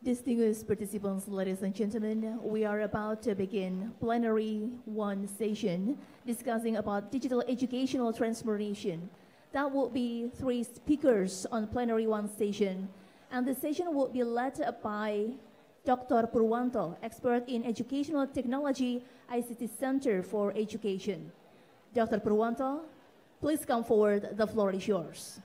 Distinguished participants, ladies and gentlemen, we are about to begin Plenary 1 session discussing about digital educational transformation. That will be 3 speakers on Plenary 1 session, and the session will be led by Dr. Purwanto, expert in Educational Technology, ICT Center for Education. Dr. Purwanto, please come forward, the floor is yours.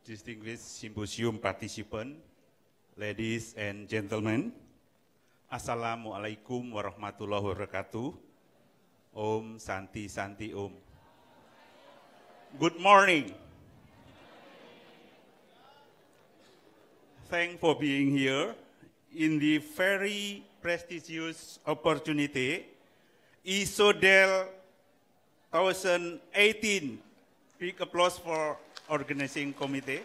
Distinguished Symposium participants, ladies and gentlemen, Assalamualaikum warahmatullahi wabarakatuh. Om Santi Santi Om. Good morning. Thanks for being here in the very prestigious opportunity, ISODEL 2018. Big applause for organizing committee.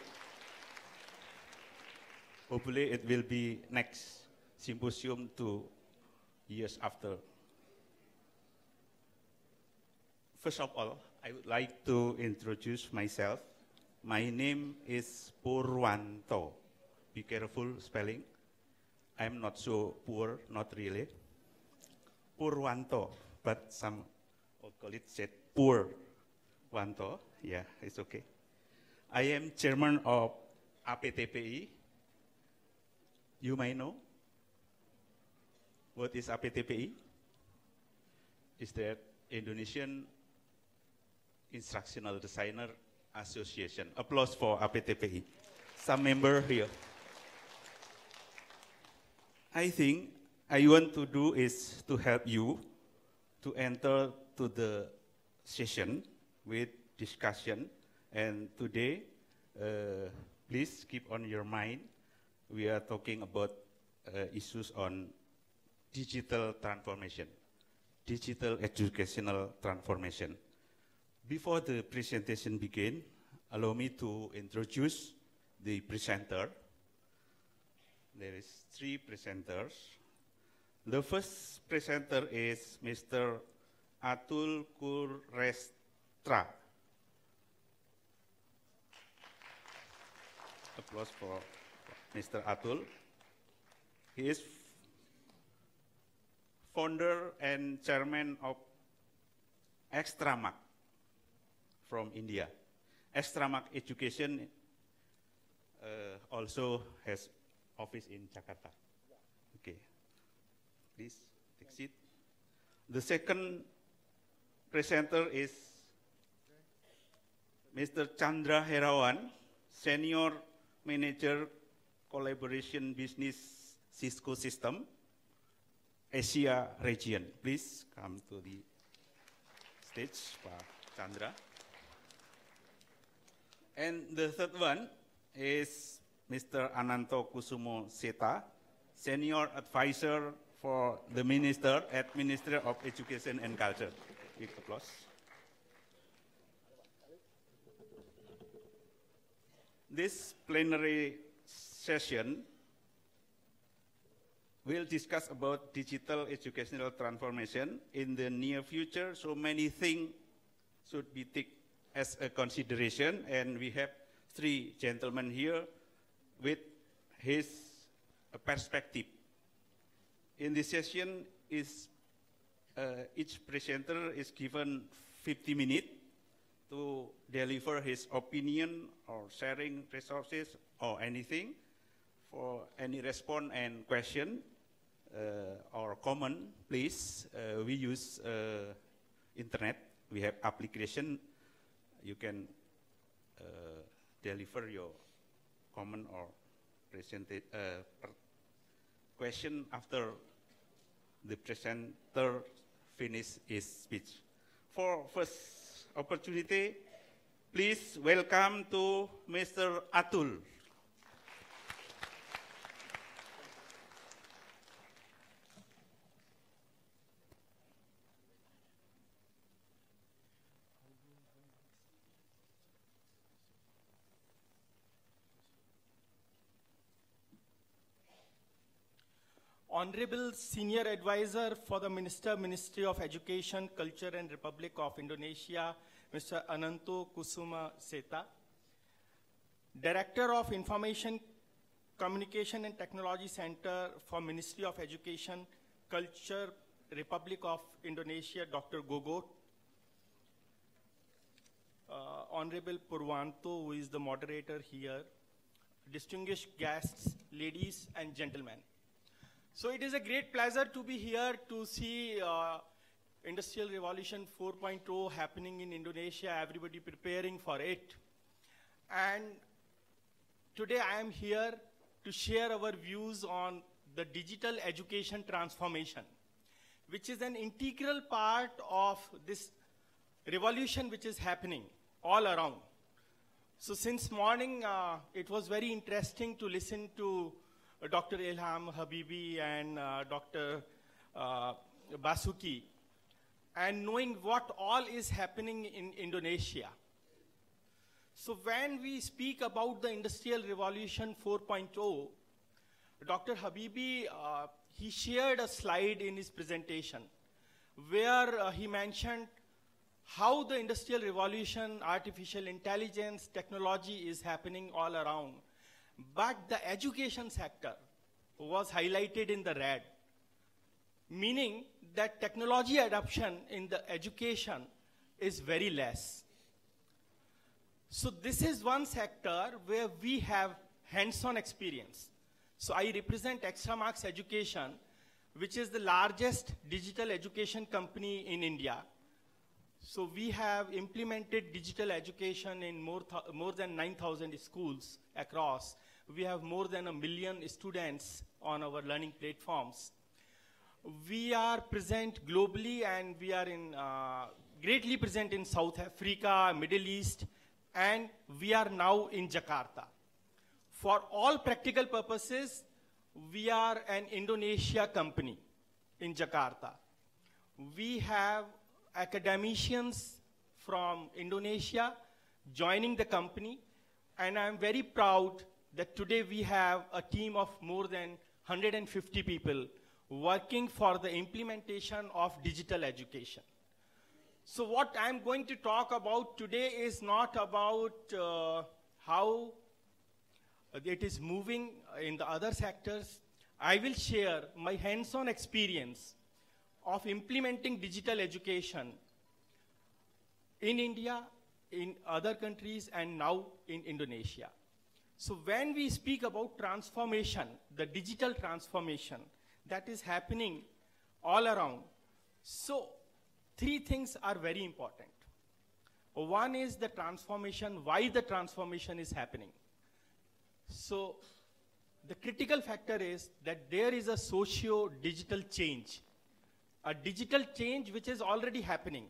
Hopefully it will be next symposium 2 years after. First of all, I would like to introduce myself. My name is Purwanto. Be careful spelling. I'm not so poor, not really. Purwanto, but some colleagues said Purwanto. Yeah, it's okay. I am chairman of APTPI. You may know. What is APTPI? Is that Indonesian Instructional Designer Association. Applause for APTPI. Some member here. I think I want to do is to help you to enter to the session with discussion. And today, please keep on your mind, we are talking about issues on digital transformation, digital educational transformation. Before the presentation begin, allow me to introduce the presenter. There is 3 presenters. The first presenter is Mr. Atul Kulshrestha. Applause for Mr. Atul. He is founder and chairman of Extramarks from India. Extramarks Education also has office in Jakarta. Okay, please take seat. The second presenter is Mr. Chandra Herawan, Senior Manager Collaboration Business Cisco System, Asia Region. Please come to the stage, Pak Chandra. And the third one is Mr. Ananto Kusuma Seta, Senior Advisor for the Minister at Ministry of Education and Culture. Big applause. This plenary session will discuss about digital educational transformation in the near future. So many things should be taken as a consideration, and we have 3 gentlemen here with his perspective. In this session, each presenter is given 50 minutes to deliver his opinion or sharing resources or anything. For any response and question or comment, please, we use internet. We have application. You can deliver your comment or question after the presenter finish his speech. For first opportunity, please welcome to Mr. Atul. Honorable Senior Advisor for the Ministry of Education, Culture and Republic of Indonesia, Mr. Ananto Kusuma Seta, Director of Information, Communication and Technology Center for Ministry of Education, Culture, Republic of Indonesia, Dr. Gogot, Honorable Purwanto, who is the moderator here, distinguished guests, ladies and gentlemen. So it is a great pleasure to be here to see Industrial Revolution 4.0 happening in Indonesia, everybody preparing for it. And today I am here to share our views on the digital education transformation, which is an integral part of this revolution which is happening all around. So since morning, it was very interesting to listen to Dr. Ilham Habibi and Dr. Basuki, and knowing what all is happening in Indonesia. So when we speak about the Industrial Revolution 4.0, Dr. Habibi, he shared a slide in his presentation where he mentioned how the Industrial Revolution, artificial intelligence, technology is happening all around. But the education sector was highlighted in the red, meaning that technology adoption in the education is very less. So this is one sector where we have hands-on experience. So I represent Extramarks Education, which is the largest digital education company in India. So we have implemented digital education in more than 9,000 schools across. We have more than 1 million students on our learning platforms. We are present globally, and we are greatly present in South Africa, Middle East, and we are now in Jakarta. For all practical purposes, we are an Indonesia company in Jakarta. We have academicians from Indonesia joining the company, and I'm very proud that today we have a team of more than 150 people working for the implementation of digital education. So what I'm going to talk about today is not about how it is moving in the other sectors. I will share my hands-on experience of implementing digital education in India, in other countries, and now in Indonesia. So when we speak about transformation, the digital transformation that is happening all around, so 3 things are very important. One is the transformation, why the transformation is happening. So the critical factor is that there is a socio-digital change, a digital change which is already happening.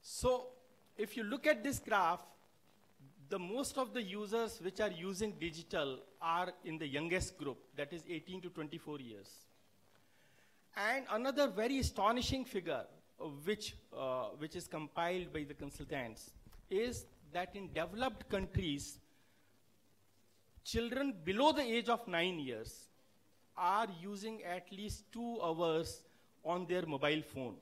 So if you look at this graph, the most of the users which are using digital are in the youngest group, that is 18 to 24 years. And another very astonishing figure, which is compiled by the consultants, is that in developed countries, children below the age of 9 years are using at least 2 hours on their mobile phone.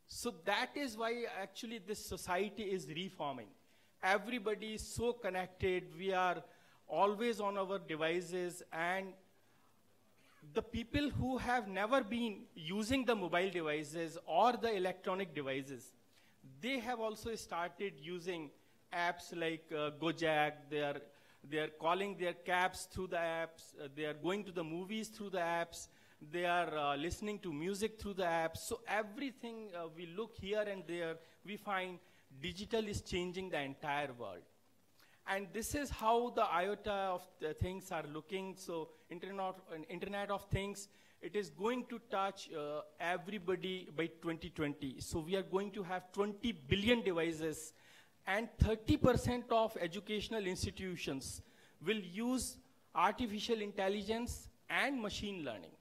So that is why actually this society is reforming. Everybody is so connected, we are always on our devices, and the people who have never been using the mobile devices or the electronic devices, they have also started using apps like Gojek. They are calling their cabs through the apps. They are going to the movies through the apps. They are listening to music through the apps. So everything we look here and there, we find digital is changing the entire world. And this is how the IoT of the things are looking. So Internet of Things, it is going to touch everybody by 2020. So we are going to have 20 billion devices, and 30% of educational institutions will use artificial intelligence and machine learning.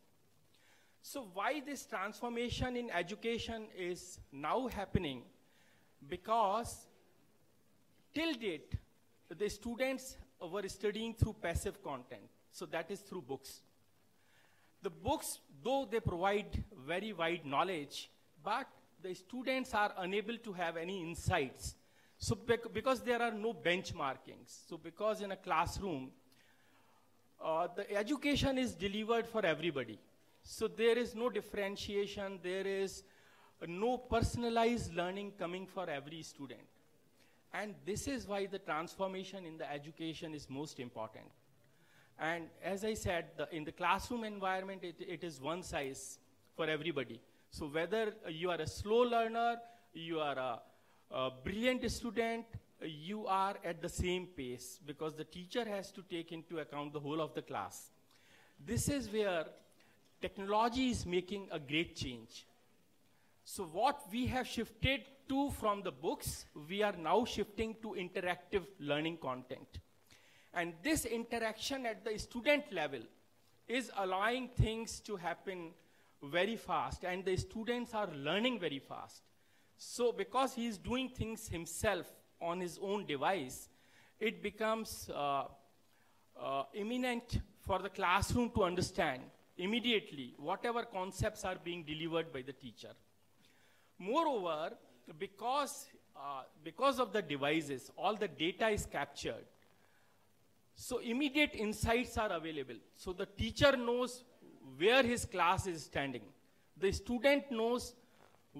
So why this transformation in education is now happening? Because till date, the students were studying through passive content. So that is through books. The books, though they provide very wide knowledge, but the students are unable to have any insights. So because there are no benchmarkings. So because in a classroom, the education is delivered for everybody. So there is no differentiation, there is no personalized learning coming for every student. And this is why the transformation in the education is most important. And as I said, in the classroom environment, it is one size for everybody. So whether you are a slow learner, you are a brilliant student, you are at the same pace because the teacher has to take into account the whole of the class. This is where technology is making a great change. So what we have shifted to from the books, we are now shifting to interactive learning content. And this interaction at the student level is allowing things to happen very fast, and the students are learning very fast. So because he is doing things himself on his own device, it becomes imminent for the classroom to understand immediately whatever concepts are being delivered by the teacher. Moreover, because of the devices, all the data is captured. So immediate insights are available. So the teacher knows where his class is standing. The student knows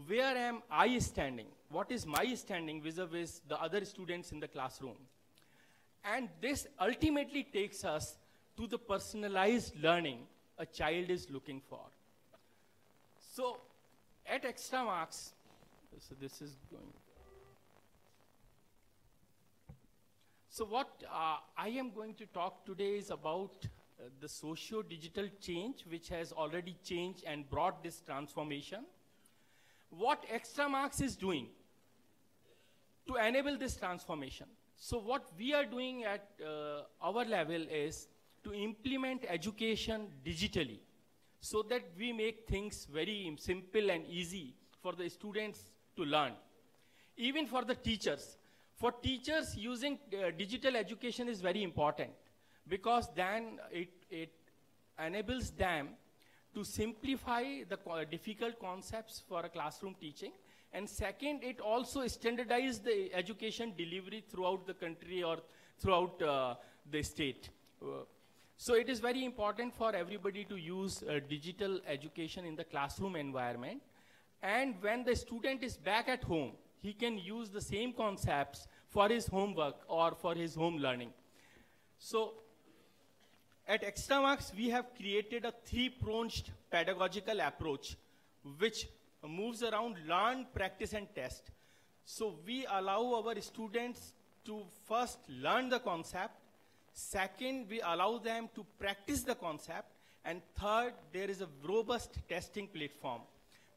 where am I standing, what is my standing vis-a-vis the other students in the classroom. And this ultimately takes us to the personalized learning a child is looking for. So at Extramarks, so this is going. So what I am going to talk today is about the socio-digital change which has already changed and brought this transformation. What Extramarks is doing to enable this transformation. So what we are doing at our level is to implement education digitally so that we make things very simple and easy for the students to learn. Even for the teachers. For teachers, using digital education is very important because then it enables them to simplify the difficult concepts for a classroom teaching. And second, it also standardizes the education delivery throughout the country or throughout the state. So it is very important for everybody to use digital education in the classroom environment. And when the student is back at home, he can use the same concepts for his homework or for his home learning. So at Extramarks, we have created a three-pronged pedagogical approach which moves around learn, practice, and test. So we allow our students to first learn the concept. Second, we allow them to practice the concept. And third, there is a robust testing platform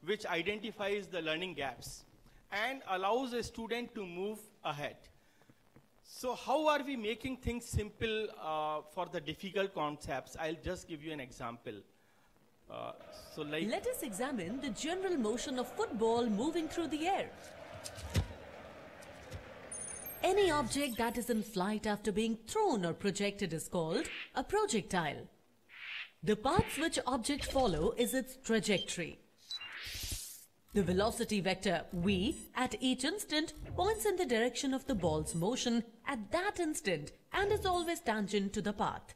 which identifies the learning gaps and allows a student to move ahead. So how are we making things simple for the difficult concepts? I'll just give you an example. Let us examine the general motion of football moving through the air. Any object that is in flight after being thrown or projected is called a projectile. The paths which object follow is its trajectory. The velocity vector v at each instant points in the direction of the ball's motion at that instant and is always tangent to the path.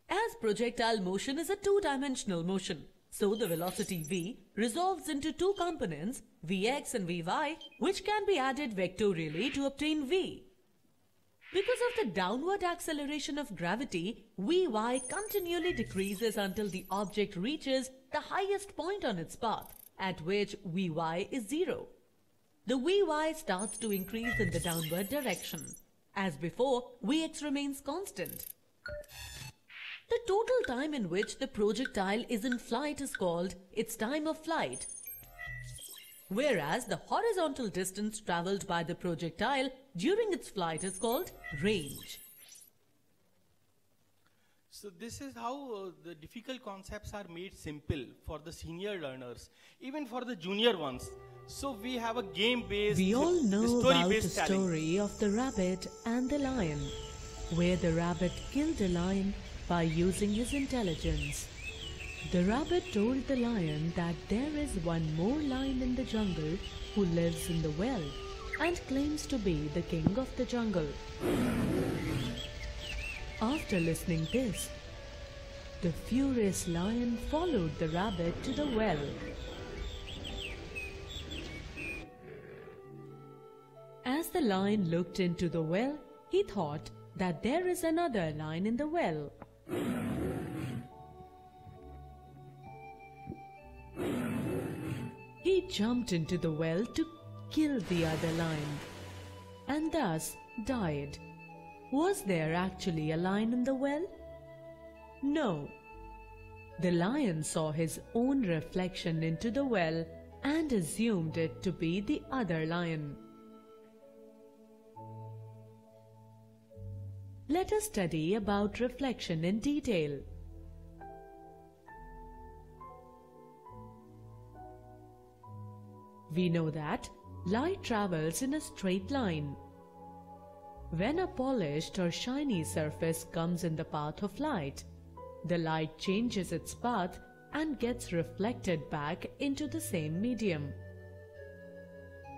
As projectile motion is a two-dimensional motion, so the velocity v resolves into two components, vx and vy, which can be added vectorially to obtain v. Because of the downward acceleration of gravity, Vy continually decreases until the object reaches the highest point on its path, at which Vy is 0. The Vy starts to increase in the downward direction. As before, Vx remains constant. The total time in which the projectile is in flight is called its time of flight, whereas the horizontal distance travelled by the projectile during its flight is called range. So this is how the difficult concepts are made simple for the senior learners, even for the junior ones. So we have a game-based, We all know about the story-based story of the rabbit and the lion, where the rabbit killed the lion by using his intelligence. The rabbit told the lion that there is one more lion in the jungle who lives in the well and claims to be the king of the jungle. After listening this, the furious lion followed the rabbit to the well. As the lion looked into the well, he thought that there is another lion in the well. He jumped into the well to kill the other lion and thus died. Was there actually a lion in the well? No. The lion saw his own reflection into the well and assumed it to be the other lion. Let us study about reflection in detail. We know that light travels in a straight line. When a polished or shiny surface comes in the path of light, the light changes its path and gets reflected back into the same medium.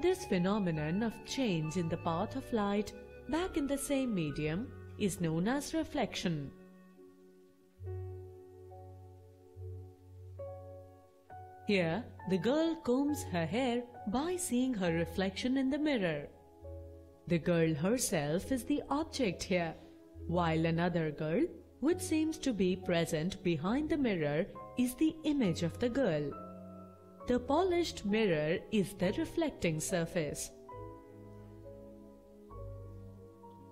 This phenomenon of change in the path of light back in the same medium is known as reflection. Here, the girl combs her hair by seeing her reflection in the mirror. The girl herself is the object here, while another girl, which seems to be present behind the mirror, is the image of the girl. The polished mirror is the reflecting surface.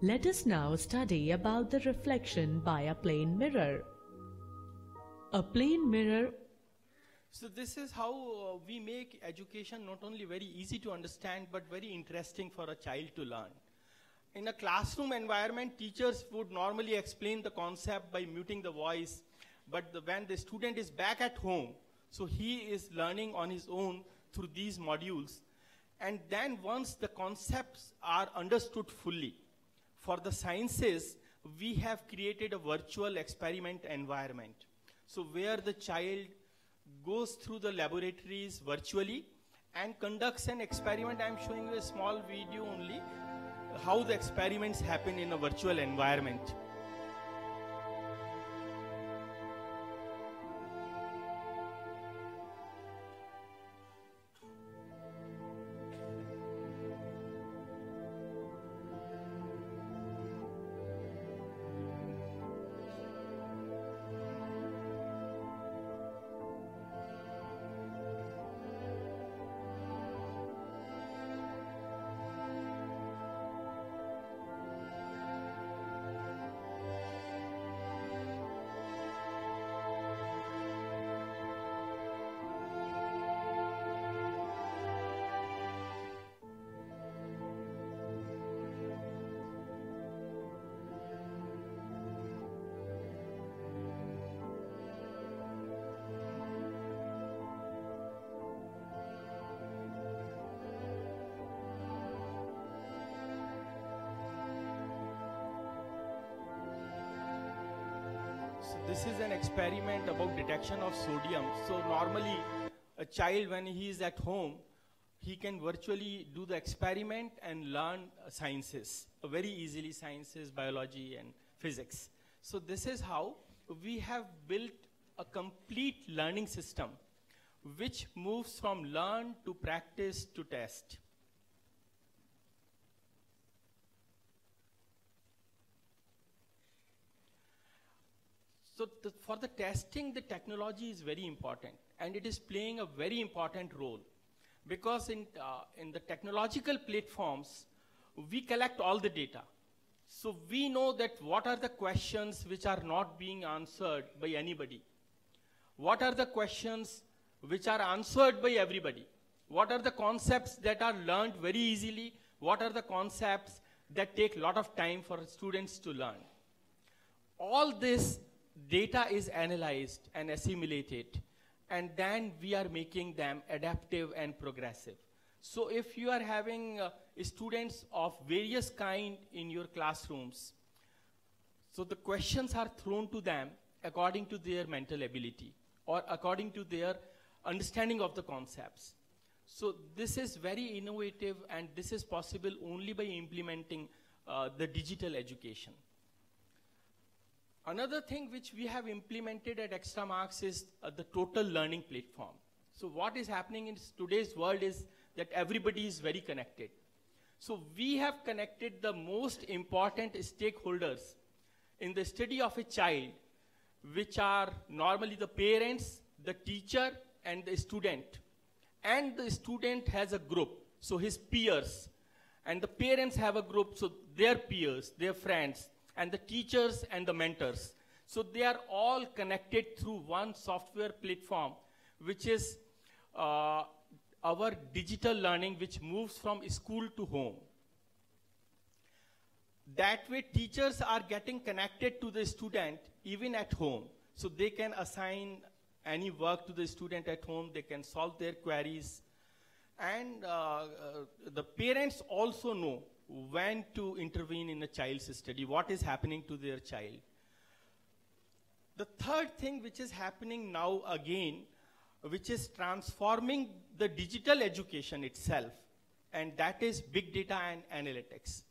Let us now study about the reflection by a plane mirror. A plane mirror. So this is how we make education not only very easy to understand but very interesting for a child to learn. In a classroom environment, teachers would normally explain the concept by muting the voice, but when the student is back at home, so he is learning on his own through these modules. And then once the concepts are understood fully, for the sciences, we have created a virtual experiment environment. So where the child goes through the laboratories virtually and conducts an experiment. I'm showing you a small video only, how the experiments happen in a virtual environment. So this is an experiment about detection of sodium. So normally a child, when he is at home, he can virtually do the experiment and learn sciences, very easily sciences, biology and physics. So this is how we have built a complete learning system which moves from learn to practice to test. So for the testing, the technology is very important, and it is playing a very important role, because in the technological platforms, we collect all the data. So we know that what are the questions which are not being answered by anybody. What are the questions which are answered by everybody? What are the concepts that are learned very easily? What are the concepts that take a lot of time for students to learn? All this data is analyzed and assimilated, and then we are making them adaptive and progressive. So if you are having students of various kind in your classrooms, So the questions are thrown to them according to their mental ability or according to their understanding of the concepts. So this is very innovative, and this is possible only by implementing the digital education. Another thing which we have implemented at Extramarks is the total learning platform. So what is happening in today's world is that everybody is very connected. So we have connected the most important stakeholders in the study of a child, which are normally the parents, the teacher, and the student. And the student has a group, so his peers. And the parents have a group, so their peers, their friends, and the teachers and the mentors. So they are all connected through one software platform, which is our digital learning, which moves from school to home. That way, teachers are getting connected to the student even at home. So they can assign any work to the student at home, they can solve their queries. And the parents also know when to intervene in a child's study, what is happening to their child. The third thing which is happening now again, which is transforming the digital education itself, and that is big data and analytics.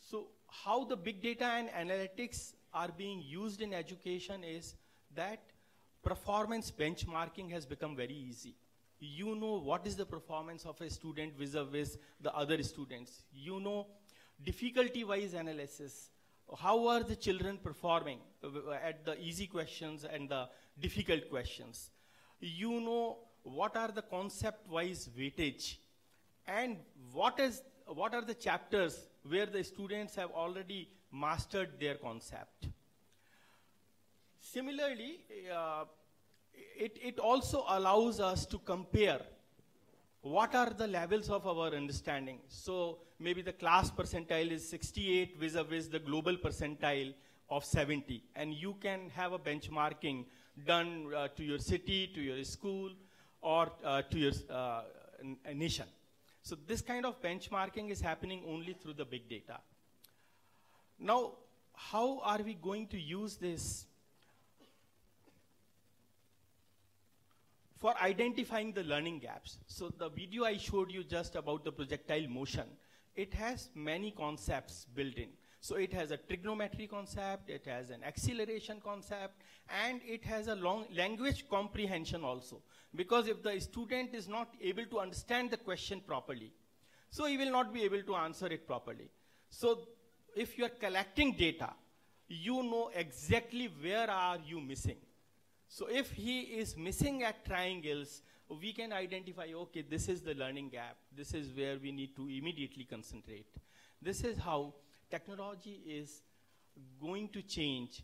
So how the big data and analytics are being used in education is that performance benchmarking has become very easy. You know what is the performance of a student vis-a-vis the other students. You know difficulty-wise analysis. How are the children performing at the easy questions and the difficult questions? You know what are the concept-wise weightage, and what are the chapters where the students have already mastered their concept. Similarly, it also allows us to compare what are the levels of our understanding. So maybe the class percentile is 68 vis-a-vis the global percentile of 70. And you can have a benchmarking done to your city, to your school, or to your nation. So this kind of benchmarking is happening only through the big data. Now, how are we going to use this for identifying the learning gaps? So the video I showed you just about the projectile motion, it has many concepts built in. So it has a trigonometry concept, it has an acceleration concept, and it has a long language comprehension also. Because if the student is not able to understand the question properly, so he will not be able to answer it properly. So if you are collecting data, you know exactly where are you missing. So if he is missing at triangles, we can identify, okay, this is the learning gap. This is where we need to immediately concentrate. This is how technology is going to change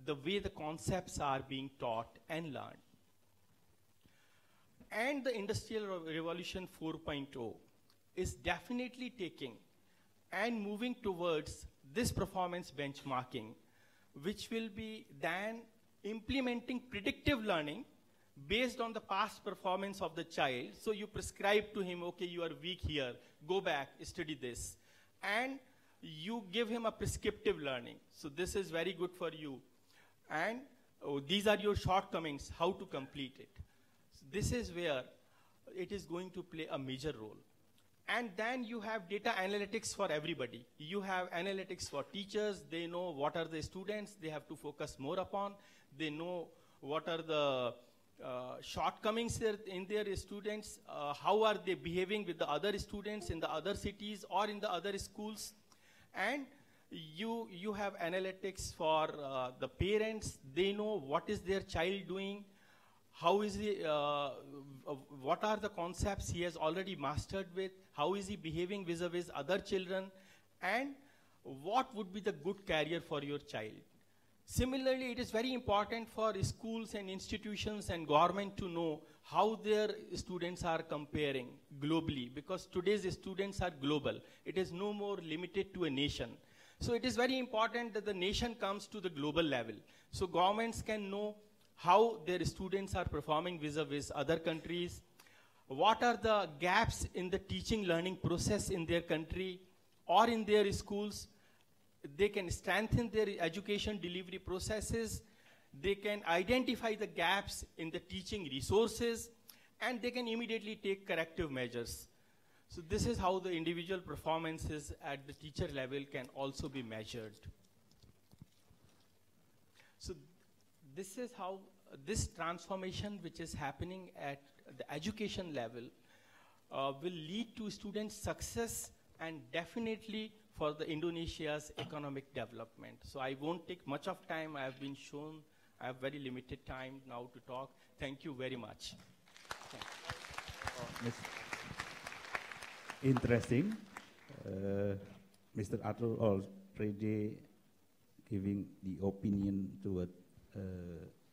the way the concepts are being taught and learned. And the Industrial Revolution 4.0 is definitely taking and moving towards this performance benchmarking, which will be then implementing predictive learning based on the past performance of the child. So you prescribe to him, okay, you are weak here, go back, study this. And you give him a prescriptive learning. So this is very good for you. And these are your shortcomings, how to complete it. So this is where it is going to play a major role. And then you have data analytics for everybody. You have analytics for teachers. They know what are the students they have to focus more upon. They know what are the shortcomings in their students. How are they behaving with the other students in the other cities or in the other schools. And you have analytics for the parents. They know what is their child doing. How is he, what are the concepts he has already mastered with? How is he behaving vis-a-vis other children? And what would be the good career for your child? Similarly, it is very important for schools and institutions and government to know how their students are comparing globally, because today's students are global. It is no more limited to a nation. So it is very important that the nation comes to the global level. So governments can know how their students are performing vis-a-vis other countries. What are the gaps in the teaching learning process in their country or in their schools? they can strengthen their education delivery processes, they can identify the gaps in the teaching resources, and they can immediately take corrective measures. So this is how the individual performances at the teacher level can also be measured. So this is how this transformation which is happening at the education level will lead to student success and definitely for the Indonesia's economic development. So I won't take much of time. I have been shown I have very limited time now to talk. Thank you very much. Interesting. Mr. Atul already giving the opinion toward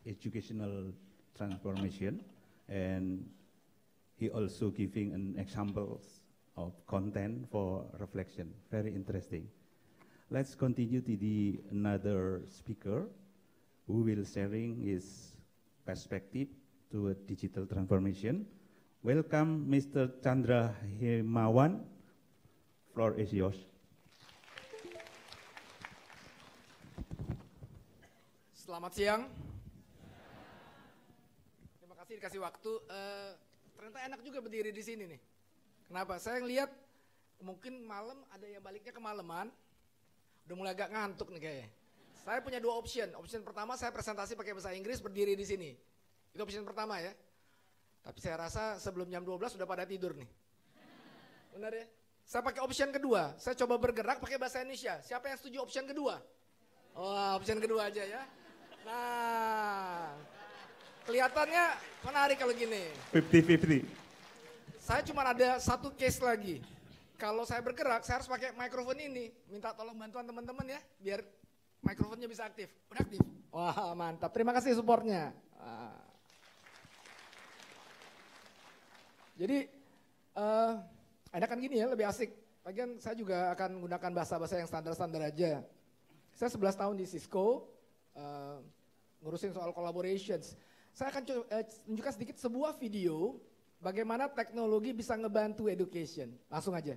educational transformation, and he also giving an examples of content for reflection. Very interesting. Let's continue to the another speaker who will sharing his perspective toward digital transformation. Welcome, Mr. Chandra Herawan. Floor is yours. Selamat siang. Terima kasih dikasih waktu. Ternyata enak juga berdiri di sini nih. Kenapa? Saya ngelihat mungkin malam ada yang baliknya kemalaman. Udah mulai agak ngantuk nih kayaknya. Saya punya dua option. Option pertama saya presentasi pakai bahasa Inggris berdiri di sini. Itu option pertama ya. Tapi saya rasa sebelum jam 12 sudah pada tidur nih. Benar ya? Saya pakai option kedua. Saya coba bergerak pakai bahasa Indonesia. Siapa yang setuju option kedua? Oh, option kedua aja ya. Nah, kelihatannya menarik kalau gini. 50-50. Saya cuma ada satu case lagi. Kalau saya bergerak, saya harus pakai mikrofon ini. Minta tolong bantuan teman-teman ya, biar mikrofonnya bisa aktif. Udah aktif? Wah, mantap. Terima kasih supportnya. Jadi, enakan gini ya, lebih asik. Lagian saya juga akan menggunakan bahasa-bahasa yang standar-standar aja. Saya 11 tahun di Cisco, ngurusin soal collaborations. Saya akan tunjukkan sedikit sebuah video bagaimana teknologi bisa ngebantu education. Langsung aja.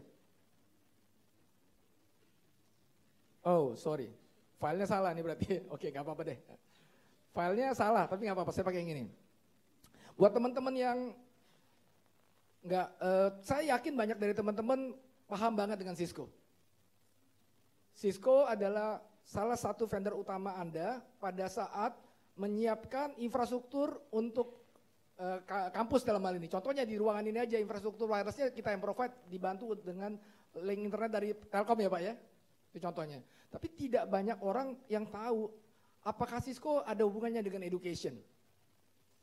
Oh, sorry. Filenya salah nih berarti. Oke, gak apa-apa deh. Filenya salah, tapi gak apa-apa, saya pakai yang ini. Buat teman-teman yang nggak, saya yakin banyak dari teman-teman paham banget dengan Cisco. Cisco adalah salah satu vendor utama Anda pada saat menyiapkan infrastruktur untuk kampus dalam hal ini. Contohnya di ruangan ini aja infrastruktur wirelessnya kita yang provide, dibantu dengan link internet dari Telkom ya Pak ya. Itu contohnya. Tapi tidak banyak orang yang tahu apakah Cisco ada hubungannya dengan education.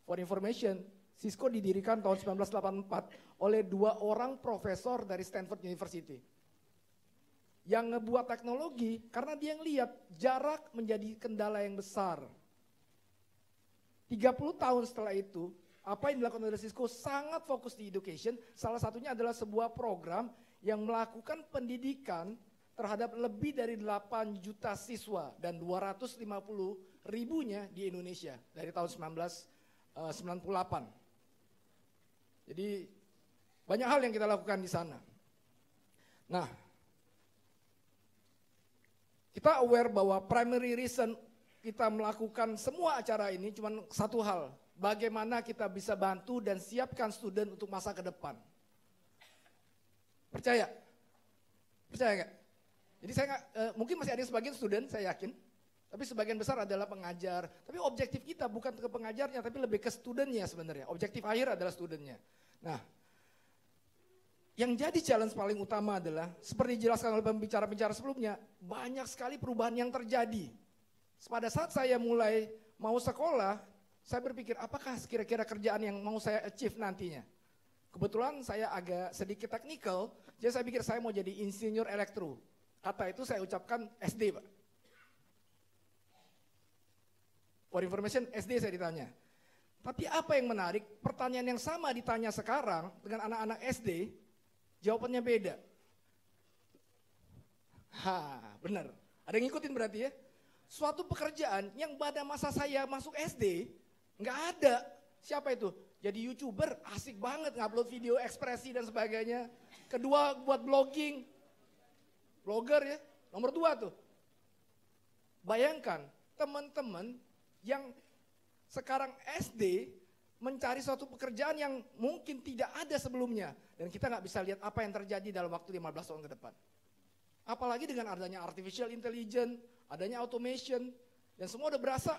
For information, Cisco didirikan tahun 1984 oleh 2 orang profesor dari Stanford University. Yang ngebuat teknologi karena dia ngelihat jarak menjadi kendala yang besar. 30 tahun setelah itu, apa yang dilakukan oleh Cisco sangat fokus di education. Salah satunya adalah sebuah program yang melakukan pendidikan terhadap lebih dari 8 juta siswa dan 250 ribunya di Indonesia dari tahun 1998. Jadi banyak hal yang kita lakukan di sana. Nah, kita aware bahwa primary reason kita melakukan semua acara ini cuma satu hal. Bagaimana kita bisa bantu dan siapkan student untuk masa ke depan. Percaya? Percaya nggak? Jadi saya mungkin masih ada sebagian student, saya yakin. Tapi sebagian besar adalah pengajar. Tapi objektif kita bukan ke pengajarnya, tapi lebih ke studentnya sebenarnya. Objektif akhir adalah studentnya. Nah, yang jadi challenge paling utama adalah, seperti dijelaskan oleh pembicara-pembicara sebelumnya, banyak sekali perubahan yang terjadi. Pada saat saya mulai mau sekolah, saya berpikir apakah kira-kira kerjaan yang mau saya achieve nantinya. Kebetulan saya agak sedikit teknikal, jadi saya pikir saya mau jadi insinyur elektro. Kata itu saya ucapkan SD, Pak. For information, SD saya ditanya. Tapi apa yang menarik, pertanyaan yang sama ditanya sekarang dengan anak-anak SD, jawabannya beda. Benar. Ada yang ngikutin berarti ya? Suatu pekerjaan yang pada masa saya masuk SD, nggak ada. Siapa itu? Jadi YouTuber, asik banget ngupload video ekspresi dan sebagainya. Kedua buat blogging. Blogger ya, nomor 2 tuh. Bayangkan teman-teman yang sekarang SD mencari suatu pekerjaan yang mungkin tidak ada sebelumnya. Dan kita nggak bisa lihat apa yang terjadi dalam waktu 15 tahun ke depan. Apalagi dengan adanya artificial intelligence, adanya automation, dan semua udah berasa.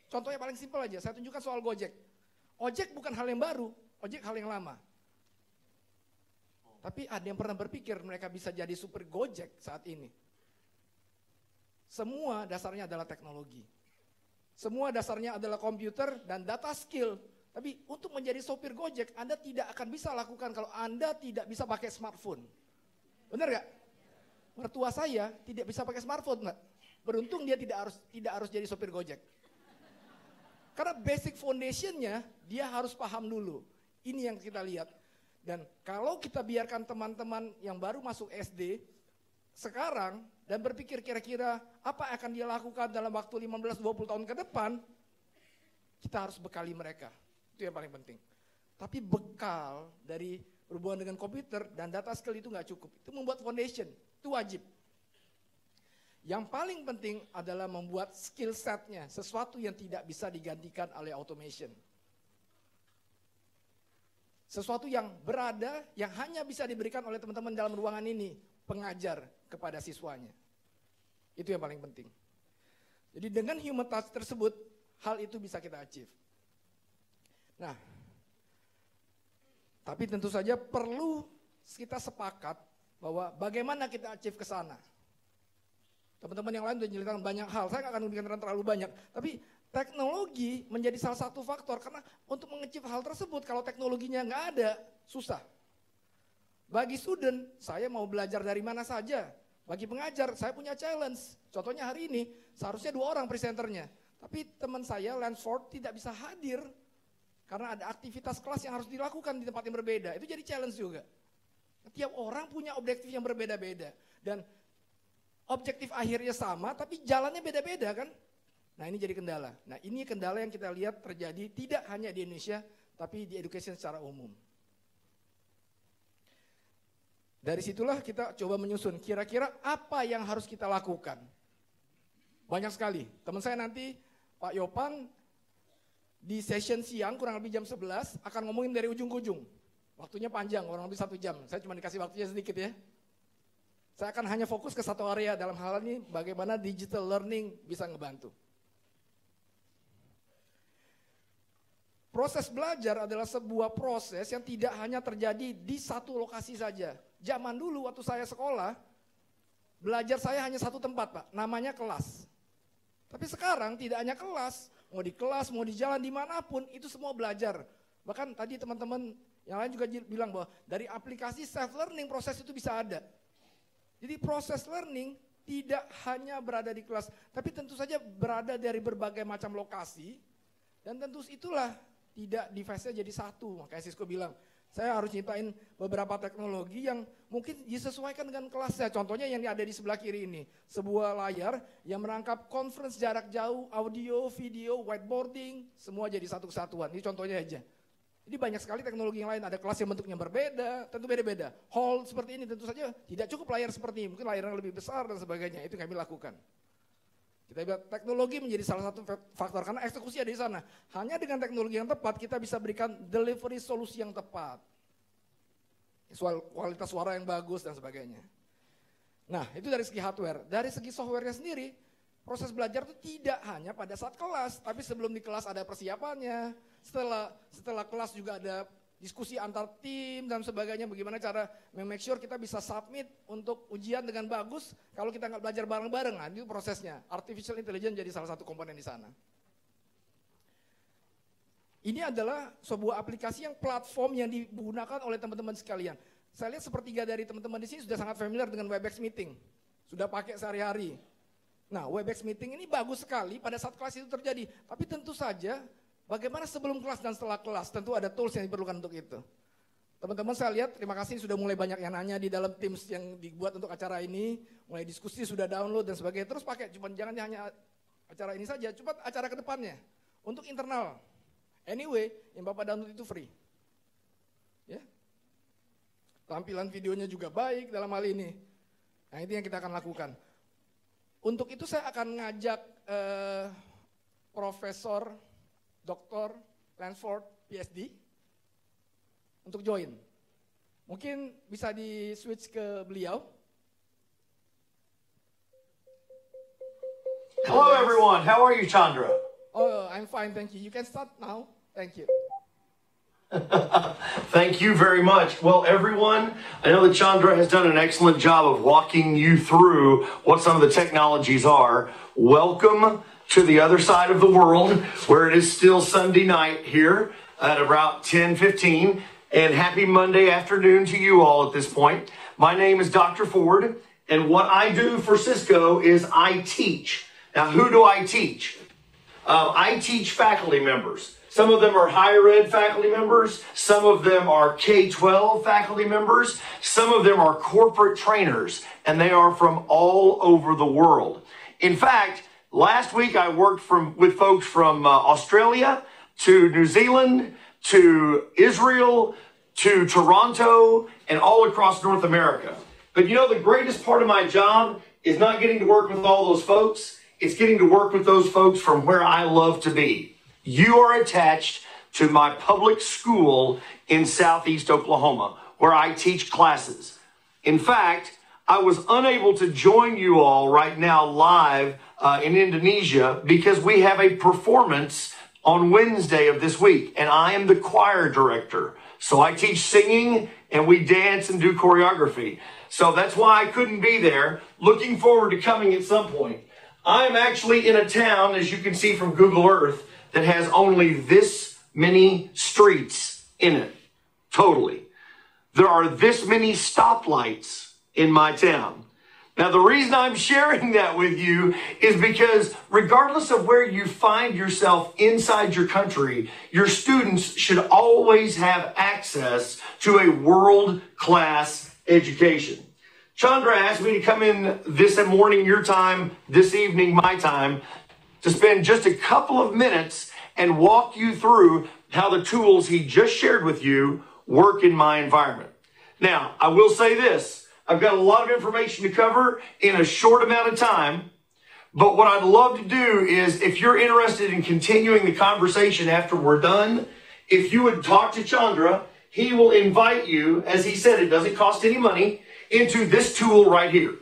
Contohnya paling simpel aja, saya tunjukkan soal Gojek. Ojek bukan hal yang baru, ojek hal yang lama. Tapi ada yang pernah berpikir mereka bisa jadi super Gojek saat ini? Semua dasarnya adalah teknologi. Semua dasarnya adalah komputer dan data skill. Tapi untuk menjadi sopir Gojek, Anda tidak akan bisa lakukan kalau Anda tidak bisa pakai smartphone. Benar gak? Mertua saya tidak bisa pakai smartphone, Mbak. Beruntung dia tidak harus jadi sopir Gojek. Karena basic foundation-nya dia harus paham dulu. Ini yang kita lihat. Dan kalau kita biarkan teman-teman yang baru masuk SD sekarang dan berpikir kira-kira apa yang akan dia lakukan dalam waktu 15-20 tahun ke depan, kita harus bekali mereka. Itu yang paling penting. Tapi bekal dari berhubungan dengan komputer dan data skill itu nggak cukup. Itu membuat foundation, itu wajib. Yang paling penting adalah membuat skill set-nya, sesuatu yang tidak bisa digantikan oleh automation. Sesuatu yang berada, yang hanya bisa diberikan oleh teman-teman dalam ruangan ini, pengajar kepada siswanya. Itu yang paling penting. Jadi dengan human touch tersebut, hal itu bisa kita achieve. Nah, tapi tentu saja perlu kita sepakat bahwa bagaimana kita achieve ke sana. Teman-teman yang lain sudah menjelaskan banyak hal, saya nggak akan memberikan terlalu banyak. Tapi teknologi menjadi salah satu faktor, karena untuk mengachieve hal tersebut, kalau teknologinya nggak ada, susah. Bagi student, saya mau belajar dari mana saja. Bagi pengajar, saya punya challenge. Contohnya hari ini, seharusnya 2 orang presenternya. Tapi teman saya, Lansford, tidak bisa hadir. Karena ada aktivitas kelas yang harus dilakukan di tempat yang berbeda. Itu jadi challenge juga. Tiap orang punya objektif yang berbeda-beda. Dan objektif akhirnya sama, tapi jalannya beda-beda kan. Nah ini jadi kendala. Nah ini kendala yang kita lihat terjadi tidak hanya di Indonesia, tapi di education secara umum. Dari situlah kita coba menyusun, kira-kira apa yang harus kita lakukan. Banyak sekali. Teman saya nanti, Pak Yopan, di session siang kurang lebih jam 11 akan ngomongin dari ujung ke ujung. Waktunya panjang, kurang lebih 1 jam. Saya cuma dikasih waktunya sedikit ya. Saya akan hanya fokus ke satu area dalam hal ini, bagaimana digital learning bisa ngebantu. Proses belajar adalah sebuah proses yang tidak hanya terjadi di satu lokasi saja. Zaman dulu waktu saya sekolah, belajar saya hanya satu tempat Pak, namanya kelas. Tapi sekarang tidak hanya kelas, mau di kelas, mau di jalan, dimanapun, itu semua belajar. Bahkan tadi teman-teman yang lain juga bilang bahwa dari aplikasi self-learning proses itu bisa ada. Jadi proses learning tidak hanya berada di kelas, tapi tentu saja berada dari berbagai macam lokasi, dan tentu itulah tidak device-nya jadi satu. Makanya Cisco bilang, saya harus nyiptain beberapa teknologi yang mungkin disesuaikan dengan kelasnya. Contohnya yang ada di sebelah kiri ini, sebuah layar yang merangkap conference jarak jauh, audio, video, whiteboarding, semua jadi satu kesatuan. Ini contohnya aja. Jadi banyak sekali teknologi yang lain, ada kelas yang bentuknya berbeda, tentu beda-beda. Hall seperti ini tentu saja tidak cukup layar seperti ini, mungkin layar yang lebih besar dan sebagainya, itu yang kami lakukan. Kita lihat teknologi menjadi salah satu faktor, karena eksekusi ada di sana. Hanya dengan teknologi yang tepat, kita bisa berikan delivery solusi yang tepat. Kualitas suara yang bagus dan sebagainya. Nah, itu dari segi hardware. Dari segi software-nya sendiri, proses belajar itu tidak hanya pada saat kelas, tapi sebelum di kelas ada persiapannya, setelah kelas juga ada diskusi antar tim dan sebagainya, bagaimana cara make sure kita bisa submit untuk ujian dengan bagus kalau kita nggak belajar bareng-bareng. Nah, itu prosesnya. Artificial intelligence jadi salah satu komponen di sana. Ini adalah sebuah aplikasi yang platform yang digunakan oleh teman-teman sekalian. Saya lihat sepertiga dari teman-teman di sini sudah sangat familiar dengan Webex Meeting. Sudah pakai sehari-hari. Nah, Webex Meeting ini bagus sekali pada saat kelas itu terjadi. Tapi tentu saja, bagaimana sebelum kelas dan setelah kelas, tentu ada tools yang diperlukan untuk itu. Teman-teman saya lihat, terima kasih sudah mulai banyak yang nanya di dalam Teams yang dibuat untuk acara ini. Mulai diskusi, sudah download dan sebagainya. Terus pakai, cuma jangan hanya acara ini saja, coba acara ke depannya. Untuk internal. Anyway, yang Bapak download itu free. Ya. Tampilan videonya juga baik dalam hal ini. Nah, itu yang kita akan lakukan. Untuk itu saya akan ngajak Profesor Dr. Lansford, PhD, untuk join. Mungkin bisa di switch ke beliau. Hello everyone, how are you, Chandra? Oh, I'm fine, thank you. You can start now. Thank you. Thank you very much. Well, everyone, I know that Chandra has done an excellent job of walking you through what some of the technologies are. Welcome to the other side of the world, where it is still Sunday night here at about 10:15, and happy Monday afternoon to you all at this point. My name is Dr. Ford, and what I do for Cisco is I teach. Now, who do I teach? I teach faculty members. Some of them are higher ed faculty members. Some of them are K-12 faculty members. Some of them are corporate trainers, and they are from all over the world. In fact, last week I worked with folks from Australia to New Zealand to Israel to Toronto and all across North America. But you know, the greatest part of my job is not getting to work with all those folks. It's getting to work with those folks from where I love to be. You are attached to my public school in Southeast Oklahoma, where I teach classes. In fact, I was unable to join you all right now live in Indonesia because we have a performance on Wednesday of this week, and I am the choir director. So I teach singing, and we dance and do choreography. So that's why I couldn't be there. Looking forward to coming at some point. I'm actually in a town, as you can see from Google Earth, that has only this many streets in it, totally. There are this many stoplights in my town. Now, the reason I'm sharing that with you is because regardless of where you find yourself inside your country, your students should always have access to a world-class education. Chandra asked me to come in this morning, your time, this evening, my time, to spend just a couple of minutes and walk you through how the tools he just shared with you work in my environment. Now, I will say this. I've got a lot of information to cover in a short amount of time, but what I'd love to do is, if you're interested in continuing the conversation after we're done, if you would talk to Chandra, he will invite you, as he said, it doesn't cost any money, into this tool right here.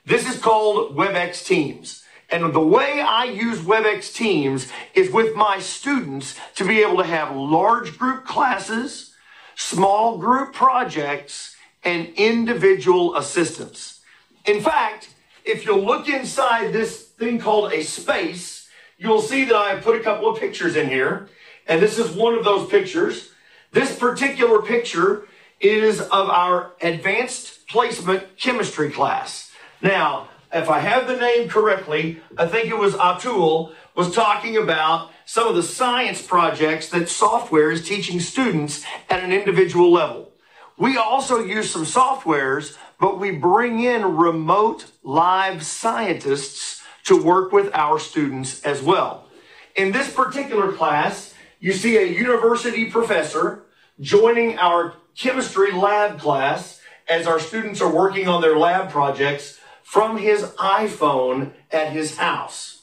This is called WebEx Teams. And the way I use WebEx Teams is with my students to be able to have large group classes, small group projects, and individual assistance. In fact, if you'll look inside this thing called a space, you'll see that I have put a couple of pictures in here. And this is one of those pictures. This particular picture is of our advanced placement chemistry class. Now, if I have the name correctly, I think it was Atul was talking about some of the science projects that software is teaching students at an individual level. We also use some softwares, but we bring in remote live scientists to work with our students as well. In this particular class, you see a university professor joining our chemistry lab class as our students are working on their lab projects from his iPhone at his house.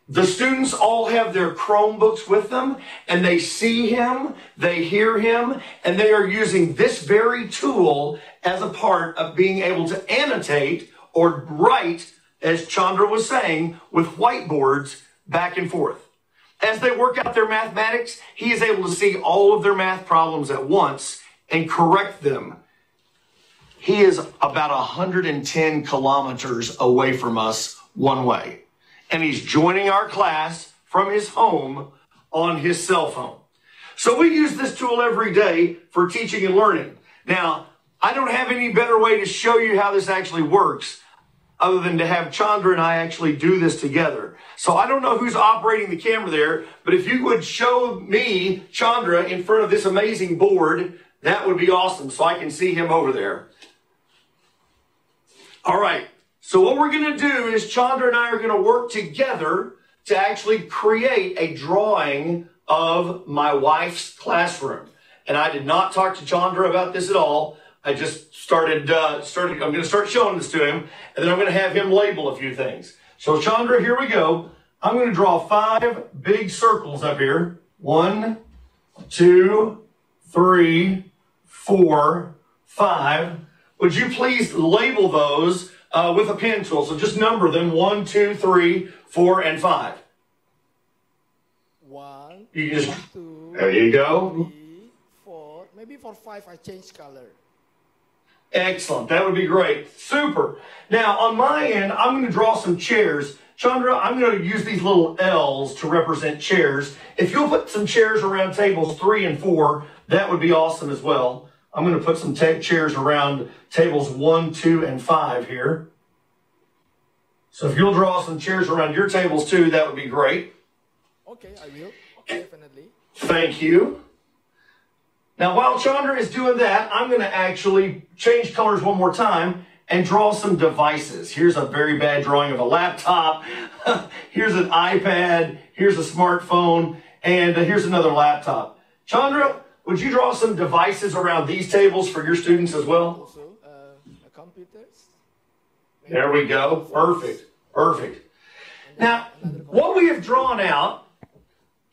The students all have their Chromebooks with them, and they see him, they hear him, and they are using this very tool as a part of being able to annotate or write, as Chandra was saying, with whiteboards back and forth. As they work out their mathematics, he is able to see all of their math problems at once and correct them. He is about 110 kilometers away from us one way. And he's joining our class from his home on his cell phone. So we use this tool every day for teaching and learning. Now, I don't have any better way to show you how this actually works other than to have Chandra and I actually do this together. So I don't know who's operating the camera there, but if you would show me Chandra in front of this amazing board, that would be awesome so I can see him over there. All right, so what we're going to do is Chandra and I are going to work together to actually create a drawing of my wife's classroom. And I did not talk to Chandra about this at all. I just I'm going to start showing this to him, and then I'm going to have him label a few things. So Chandra, here we go. I'm going to draw 5 big circles up here. 1, 2, 3, 4, 5. Would you please label those with a pen tool? So just number them 1, 2, 3, 4, and 5. 1, You can just, 2, there you go. 3, 4. Maybe for 5 I change color. Excellent. That would be great. Super. Now, on my end, I'm going to draw some chairs. Chandra, I'm going to use these little L's to represent chairs. If you'll put some chairs around tables 3 and 4, that would be awesome as well. I'm going to put some chairs around tables 1, 2, and 5 here. So if you'll draw some chairs around your tables too, that would be great. Okay, I will. Definitely. Thank you. Now, while Chandra is doing that, I'm going to actually change colors one more time and draw some devices. Here's a very bad drawing of a laptop. Here's an iPad. Here's a smartphone. And here's another laptop. Chandra, would you draw some devices around these tables for your students as well? Also, computers. There we go. Perfect. Perfect. Now, what we have drawn out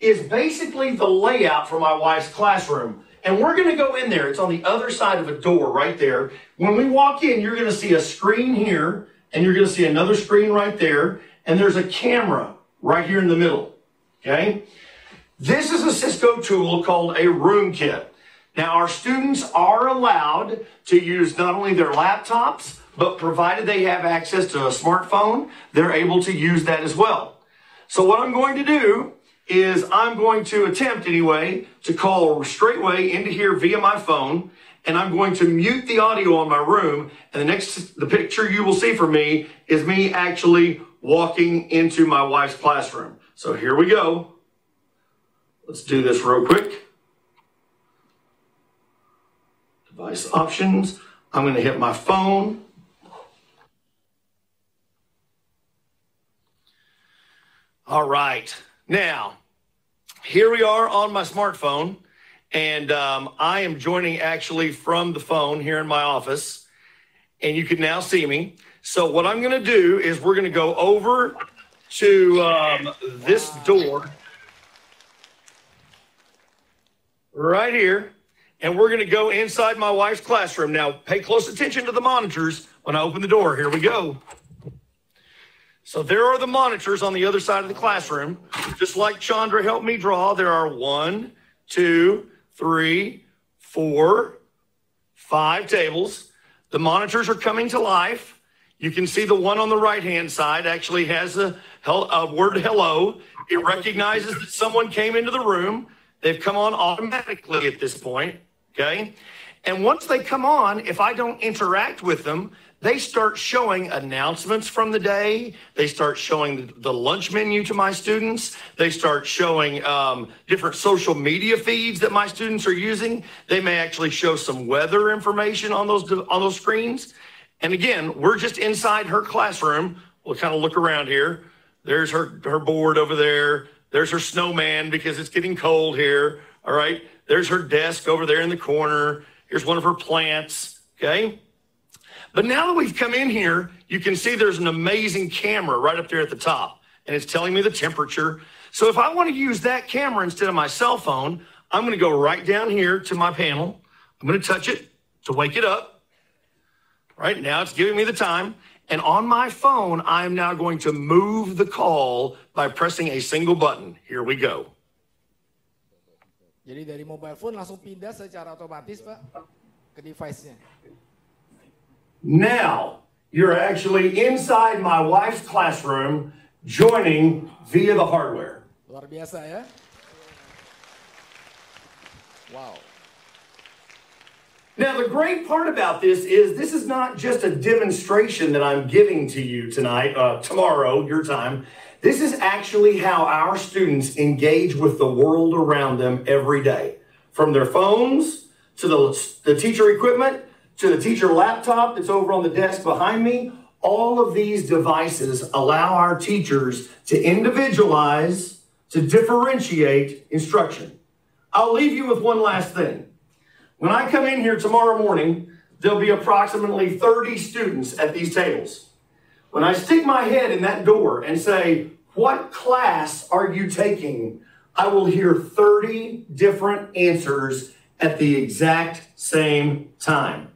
is basically the layout for my wife's classroom. And we're going to go in there. It's on the other side of a door right there. When we walk in, you're going to see a screen here, and you're going to see another screen right there, and there's a camera right here in the middle, okay? This is a Cisco tool called a room kit. Now, our students are allowed to use not only their laptops, but provided they have access to a smartphone, they're able to use that as well. So what I'm going to do is I'm going to attempt anyway to call straightway into here via my phone, and I'm going to mute the audio on my room, and the picture you will see from me is me actually walking into my wife's classroom. So here we go. Let's do this real quick. Device options. I'm going to hit my phone. All right. Now, here we are on my smartphone, and I am joining actually from the phone here in my office, and you can now see me. So what I'm going to do is we're going to go over to this door right here, and we're going to go inside my wife's classroom. Now, pay close attention to the monitors when I open the door. Here we go. So there are the monitors on the other side of the classroom. Just like Chandra helped me draw, there are 1, 2, 3, 4, 5 tables. The monitors are coming to life. You can see the one on the right-hand side actually has a word hello. It recognizes that someone came into the room. They've come on automatically at this point, okay? And once they come on, if I don't interact with them, they start showing announcements from the day. They start showing the lunch menu to my students. They start showing different social media feeds that my students are using. They may actually show some weather information on those screens. And again, we're just inside her classroom. We'll kind of look around here. There's her board over there. There's her snowman because it's getting cold here. All right. There's her desk over there in the corner. Here's one of her plants. Okay. But now that we've come in here, you can see there's an amazing camera right up there at the top, and it's telling me the temperature. So if I want to use that camera instead of my cell phone, I'm going to go right down here to my panel. I'm going to touch it to wake it up. Right now it's giving me the time. And on my phone, I'm now going to move the call by pressing a single button. Here we go. Jadi dari mobile phone langsung pindah secara otomatis, Pak, ke device-nya. Now, you're actually inside my wife's classroom, joining via the hardware. Luar biasa ya. Wow. Now, the great part about this is not just a demonstration that I'm giving to you tonight, tomorrow, your time. This is actually how our students engage with the world around them every day. From their phones, to the teacher equipment, to the teacher laptop that's over on the desk behind me. All of these devices allow our teachers to individualize, to differentiate instruction. I'll leave you with one last thing. When I come in here tomorrow morning, there'll be approximately 30 students at these tables. When I stick my head in that door and say, what class are you taking? I will hear 30 different answers at the exact same time.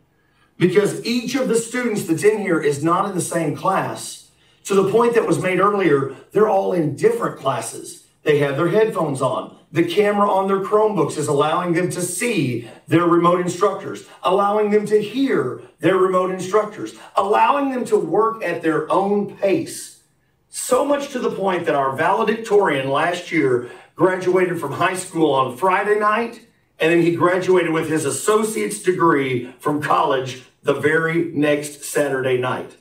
Because each of the students that's in here is not in the same class. To the point that was made earlier, they're all in different classes. They have their headphones on. The camera on their Chromebooks is allowing them to see their remote instructors, allowing them to hear their remote instructors, allowing them to work at their own pace. So much to the point that our valedictorian last year graduated from high school on Friday night, and then he graduated with his associate's degree from college the very next Saturday night.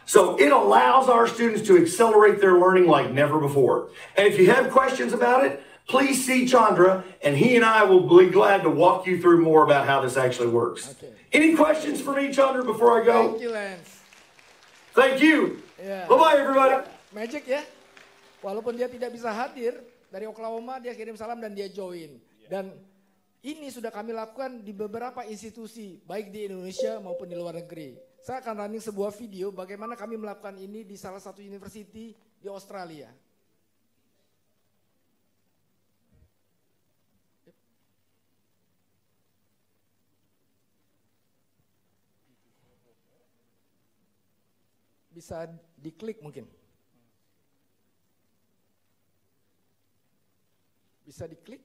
So it allows our students to accelerate their learning like never before. And if you have questions about it, please see Chandra, and he and I will be glad to walk you through more about how this actually works. Okay. Any questions for me, Chandra, before I go? Thank you, Lance. Thank you. Yeah. Bye-bye, everybody. Magic ya. Walaupun dia tidak bisa hadir, dari Oklahoma dia kirim salam dan dia join. Dan ini sudah kami lakukan di beberapa institusi, baik di Indonesia maupun di luar negeri. Saya akan running sebuah video bagaimana kami melakukan ini di salah satu university di Australia. Bisa diklik mungkin. Bisa diklik.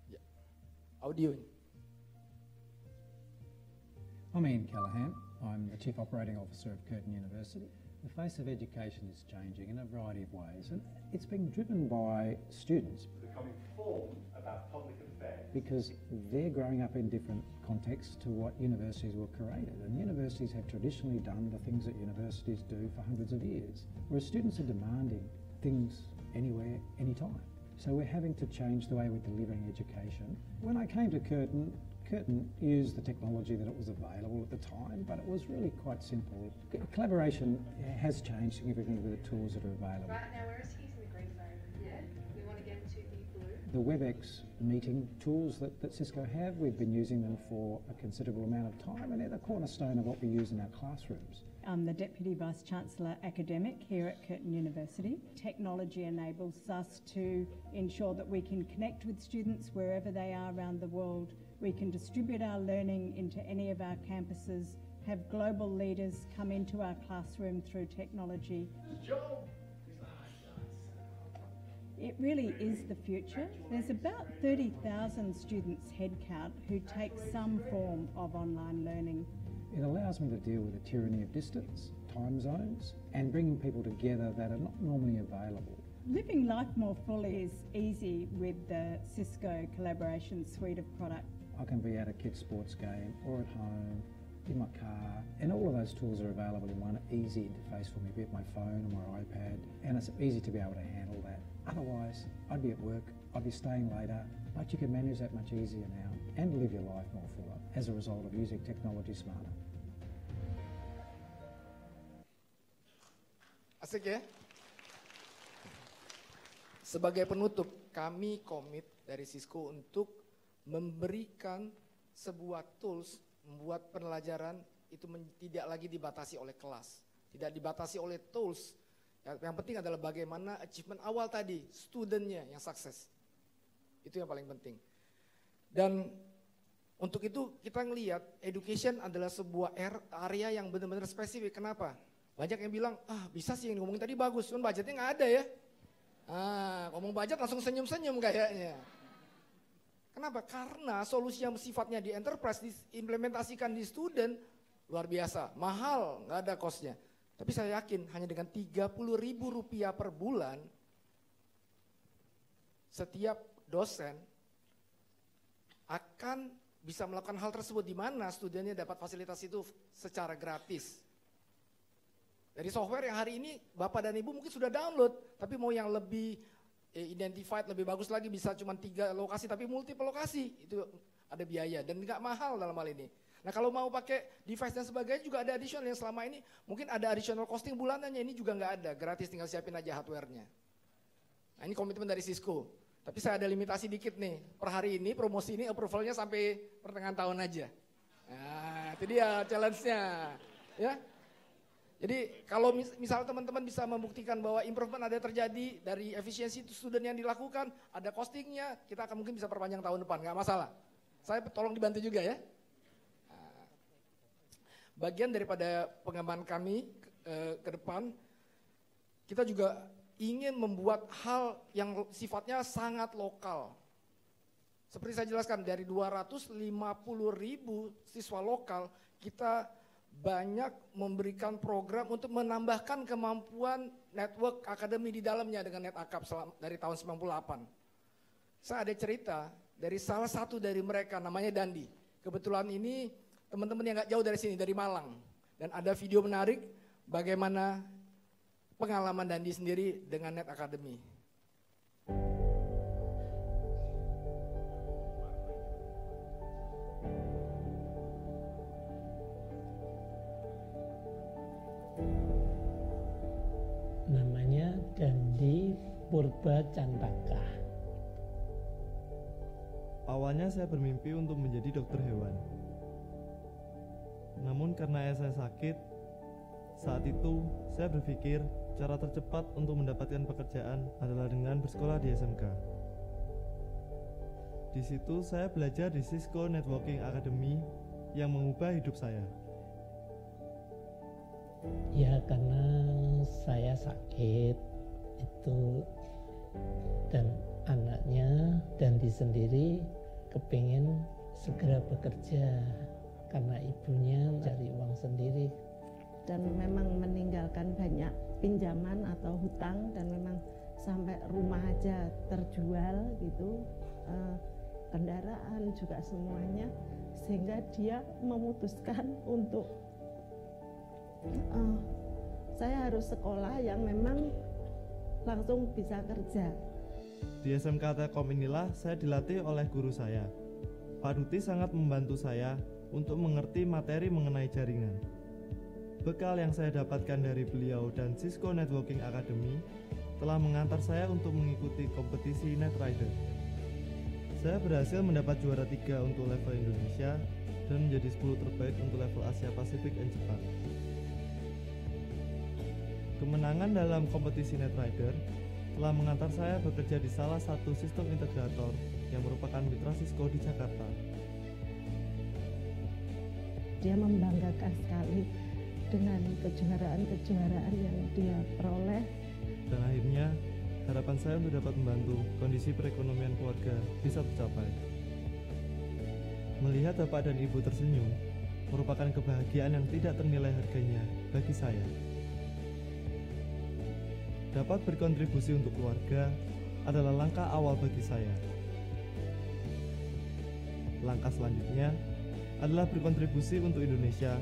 Ya. Audio. I'm Ian Callahan. I'm the Chief Operating Officer of Curtin University. The face of education is changing in a variety of ways, and it's being driven by students. Becoming informed about public affairs. Because they're growing up in different contexts to what universities were created. And universities have traditionally done the things that universities do for hundreds of years, whereas students are demanding things anywhere, anytime. So we're having to change the way we're delivering education. When I came to Curtin used the technology that it was available at the time, but it was really quite simple. Collaboration has changed significantly with the tools that are available. Right now, where is he? He's in the green zone. Yeah, we want to get him to the blue. The WebEx meeting tools that Cisco have, we've been using them for a considerable amount of time, and they're the cornerstone of what we use in our classrooms. I'm the Deputy Vice-Chancellor Academic here at Curtin University. Technology enables us to ensure that we can connect with students wherever they are around the world. We can distribute our learning into any of our campuses, have global leaders come into our classroom through technology. It really is the future. There's about 30,000 students headcount who take some form of online learning. It allows me to deal with the tyranny of distance, time zones, and bringing people together that are not normally available. Living life more fully is easy with the Cisco collaboration suite of products. I can be at a kid's sports game or at home, in my car, and all of those tools are available in one easy interface for me, be it my phone or my iPad, and it's easy to be able to handle that. Otherwise, I'd be at work, I'd be staying later, but you can manage that much easier now and live your life more fuller as a result of using technology smarter. Asik ya? Sebagai penutup, kami komit dari Cisco untuk memberikan sebuah tools, membuat pembelajaran itu tidak lagi dibatasi oleh kelas, tidak dibatasi oleh tools. Yang penting adalah bagaimana achievement awal tadi, studentnya yang sukses. Itu yang paling penting. Dan untuk itu kita ngelihat education adalah sebuah area yang benar-benar spesifik. Kenapa? Banyak yang bilang, bisa sih yang ngomongin tadi bagus, kan budgetnya nggak ada ya. Ngomong budget langsung senyum-senyum kayaknya. Kenapa? Karena solusi yang sifatnya di enterprise diimplementasikan di student luar biasa, mahal, nggak ada cost-nya. Tapi saya yakin hanya dengan Rp30.000 per bulan, setiap dosen akan bisa melakukan hal tersebut di mana studennya dapat fasilitas itu secara gratis. Dari software yang hari ini Bapak dan Ibu mungkin sudah download, tapi mau yang lebih identified, lebih bagus lagi bisa cuma 3 lokasi tapi multiple lokasi, itu ada biaya dan nggak mahal dalam hal ini. Nah kalau mau pakai device dan sebagainya juga ada additional yang selama ini mungkin ada additional costing bulanannya, ini juga nggak ada, gratis tinggal siapin aja hardware-nya. Nah ini komitmen dari Cisco, tapi saya ada limitasi dikit nih, per hari ini promosi ini approval-nya sampai pertengahan tahun aja. Nah itu dia challenge-nya ya. Jadi kalau misal teman-teman bisa membuktikan bahwa improvement ada terjadi dari efisiensi student yang dilakukan, ada costingnya, kita akan mungkin bisa perpanjang tahun depan, nggak masalah. Saya tolong dibantu juga ya. Bagian daripada pengembangan kami ke depan, kita juga ingin membuat hal yang sifatnya sangat lokal. Seperti saya jelaskan, dari 250.000 siswa lokal, kita banyak memberikan program untuk menambahkan kemampuan network akademi di dalamnya dengan NetAkap dari tahun 98. Saya ada cerita dari salah satu dari mereka, namanya Dandi. Kebetulan ini teman-teman yang gak jauh dari sini, dari Malang. Dan ada video menarik bagaimana pengalaman Dandi sendiri dengan Net Academy. Namanya Dandi Purba Cantaka. Awalnya saya bermimpi untuk menjadi dokter hewan. Namun karena ayah saya sakit, saat itu saya berpikir cara tercepat untuk mendapatkan pekerjaan adalah dengan bersekolah di SMK. Di situ saya belajar di Cisco Networking Academy yang mengubah hidup saya. Ya karena saya sakit itu dan anaknya Dandi sendiri kepingin segera bekerja karena ibunya cari uang sendiri. Dan memang meninggalkan banyak pinjaman atau hutang dan memang sampai rumah aja terjual gitu, kendaraan juga semuanya, sehingga dia memutuskan untuk saya harus sekolah yang memang langsung bisa kerja. Di SMK Telkom inilah saya dilatih oleh guru saya. Pak Duti sangat membantu saya untuk mengerti materi mengenai jaringan. Bekal yang saya dapatkan dari beliau dan Cisco Networking Academy telah mengantar saya untuk mengikuti kompetisi Netrider. Saya berhasil mendapat juara 3 untuk level Indonesia dan menjadi 10 terbaik untuk level Asia Pasifik dan Jepang. Kemenangan dalam kompetisi Netrider telah mengantar saya bekerja di salah satu sistem integrator yang merupakan mitra Cisco di Jakarta. Dia membanggakan sekali dengan kejuaraan-kejuaraan yang dia peroleh. Dan akhirnya, harapan saya untuk dapat membantu kondisi perekonomian keluarga bisa tercapai. Melihat bapak dan ibu tersenyum merupakan kebahagiaan yang tidak ternilai harganya bagi saya. Dapat berkontribusi untuk keluarga adalah langkah awal bagi saya. Langkah selanjutnya adalah berkontribusi untuk Indonesia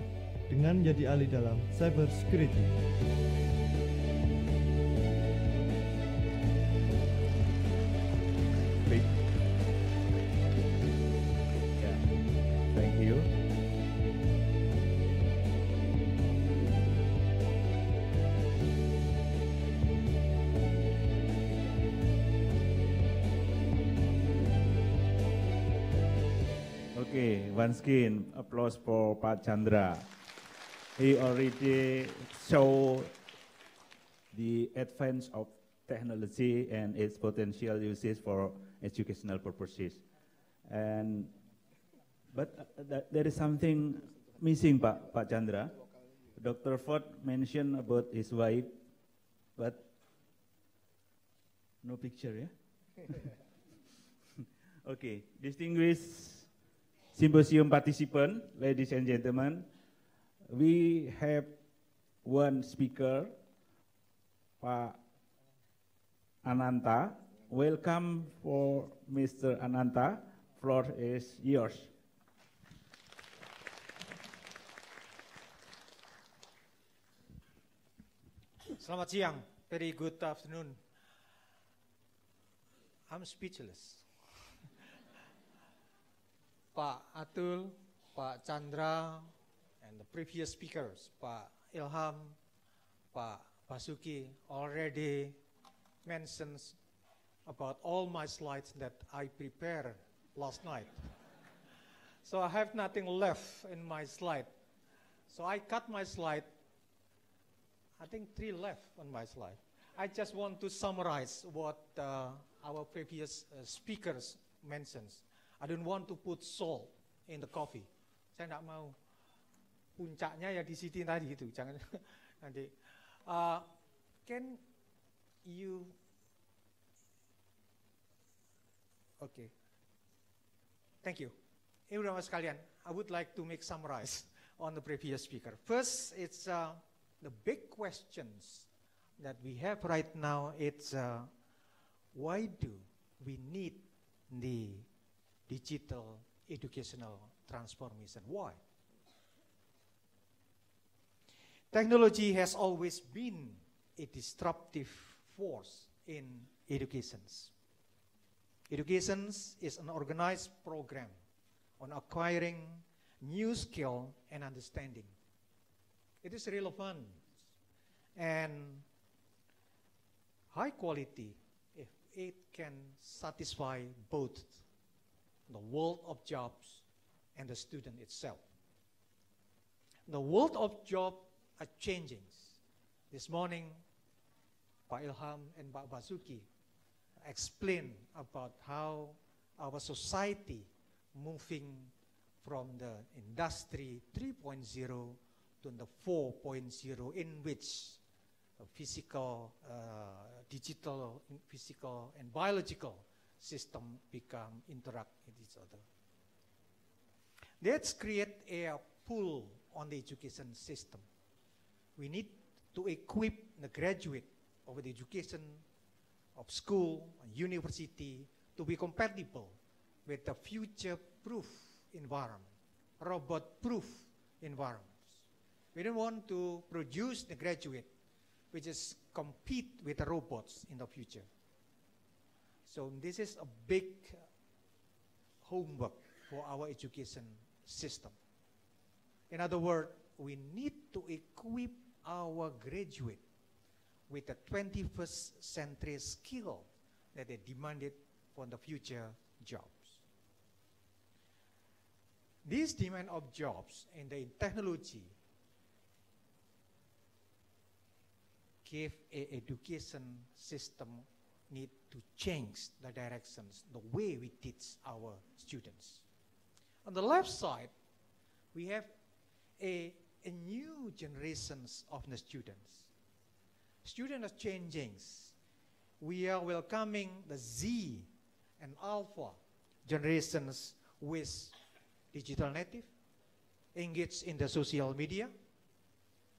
dengan menjadi ahli dalam cyber security. Thank you. Okay, once again, applause for Pak Chandra. He already showed the advance of technology and its potential uses for educational purposes. But there is something missing, Pak Chandra. Dr. Ford mentioned about his wife, but no picture, yeah? Okay, distinguished Symposium participant, ladies and gentlemen, we have one speaker, Pak Ananta. Welcome for Mr. Ananta. Floor is yours. Selamat siang, very good afternoon. I'm speechless. Pak Atul, Pak Chandra, and the previous speakers, Pak Ilham, Pak Basuki, already mentions about all my slides that I prepared last night. So I have nothing left in my slide. So I cut my slide I think 3 left on my slide. I just want to summarize what our previous speakers mentioned. I don't want to put salt in the coffee. Saya nggak mau puncaknya ya di sini tadi itu, jangan nanti. Can you? Okay. Thank you. Everyone sekalian, I would like to make summarize on the previous speaker. First, it's the big questions that we have right now. It's why do we need the digital educational transformation? Why? Technology has always been a disruptive force in education. Education is an organized program on acquiring new skill and understanding. It is relevant and high quality if it can satisfy both the world of jobs and the student itself. The world of jobs are changing. This morning, Pak Ilham and Pak Basuki explained about how our society moving from the industry 3.0 to the 4.0, in which physical, digital, physical, and biological system become interact with each other. Let's create a pull on the education system. We need to equip the graduate of the education of school and university to be compatible with the future-proof environment, robot-proof environments. We don't want to produce the graduate which is compete with the robots in the future. So this is a big homework for our education system. In other words, we need to equip our graduate with the 21st century skill that they demanded for the future jobs. This demand of jobs in the technology give a education system need to change the directions, the way we teach our students. On the left side, we have a new generations of the students. Students are changing. We are welcoming the Z and Alpha generations with digital native, engaged in the social media.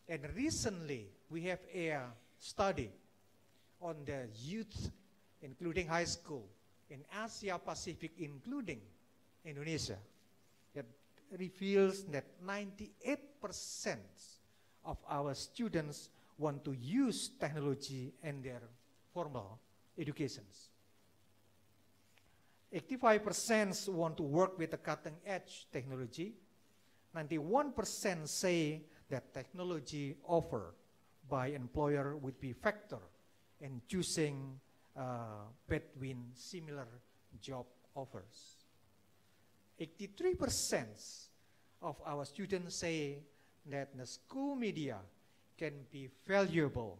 And recently, we have a study on the youth, including high school, in Asia Pacific, including Indonesia, that reveals that 98% of our students want to use technology in their formal educations. 85% want to work with the cutting-edge technology. 91% say that technology offered by employer would be factor in choosing between similar job offers. 83% of our students say that the school media can be valuable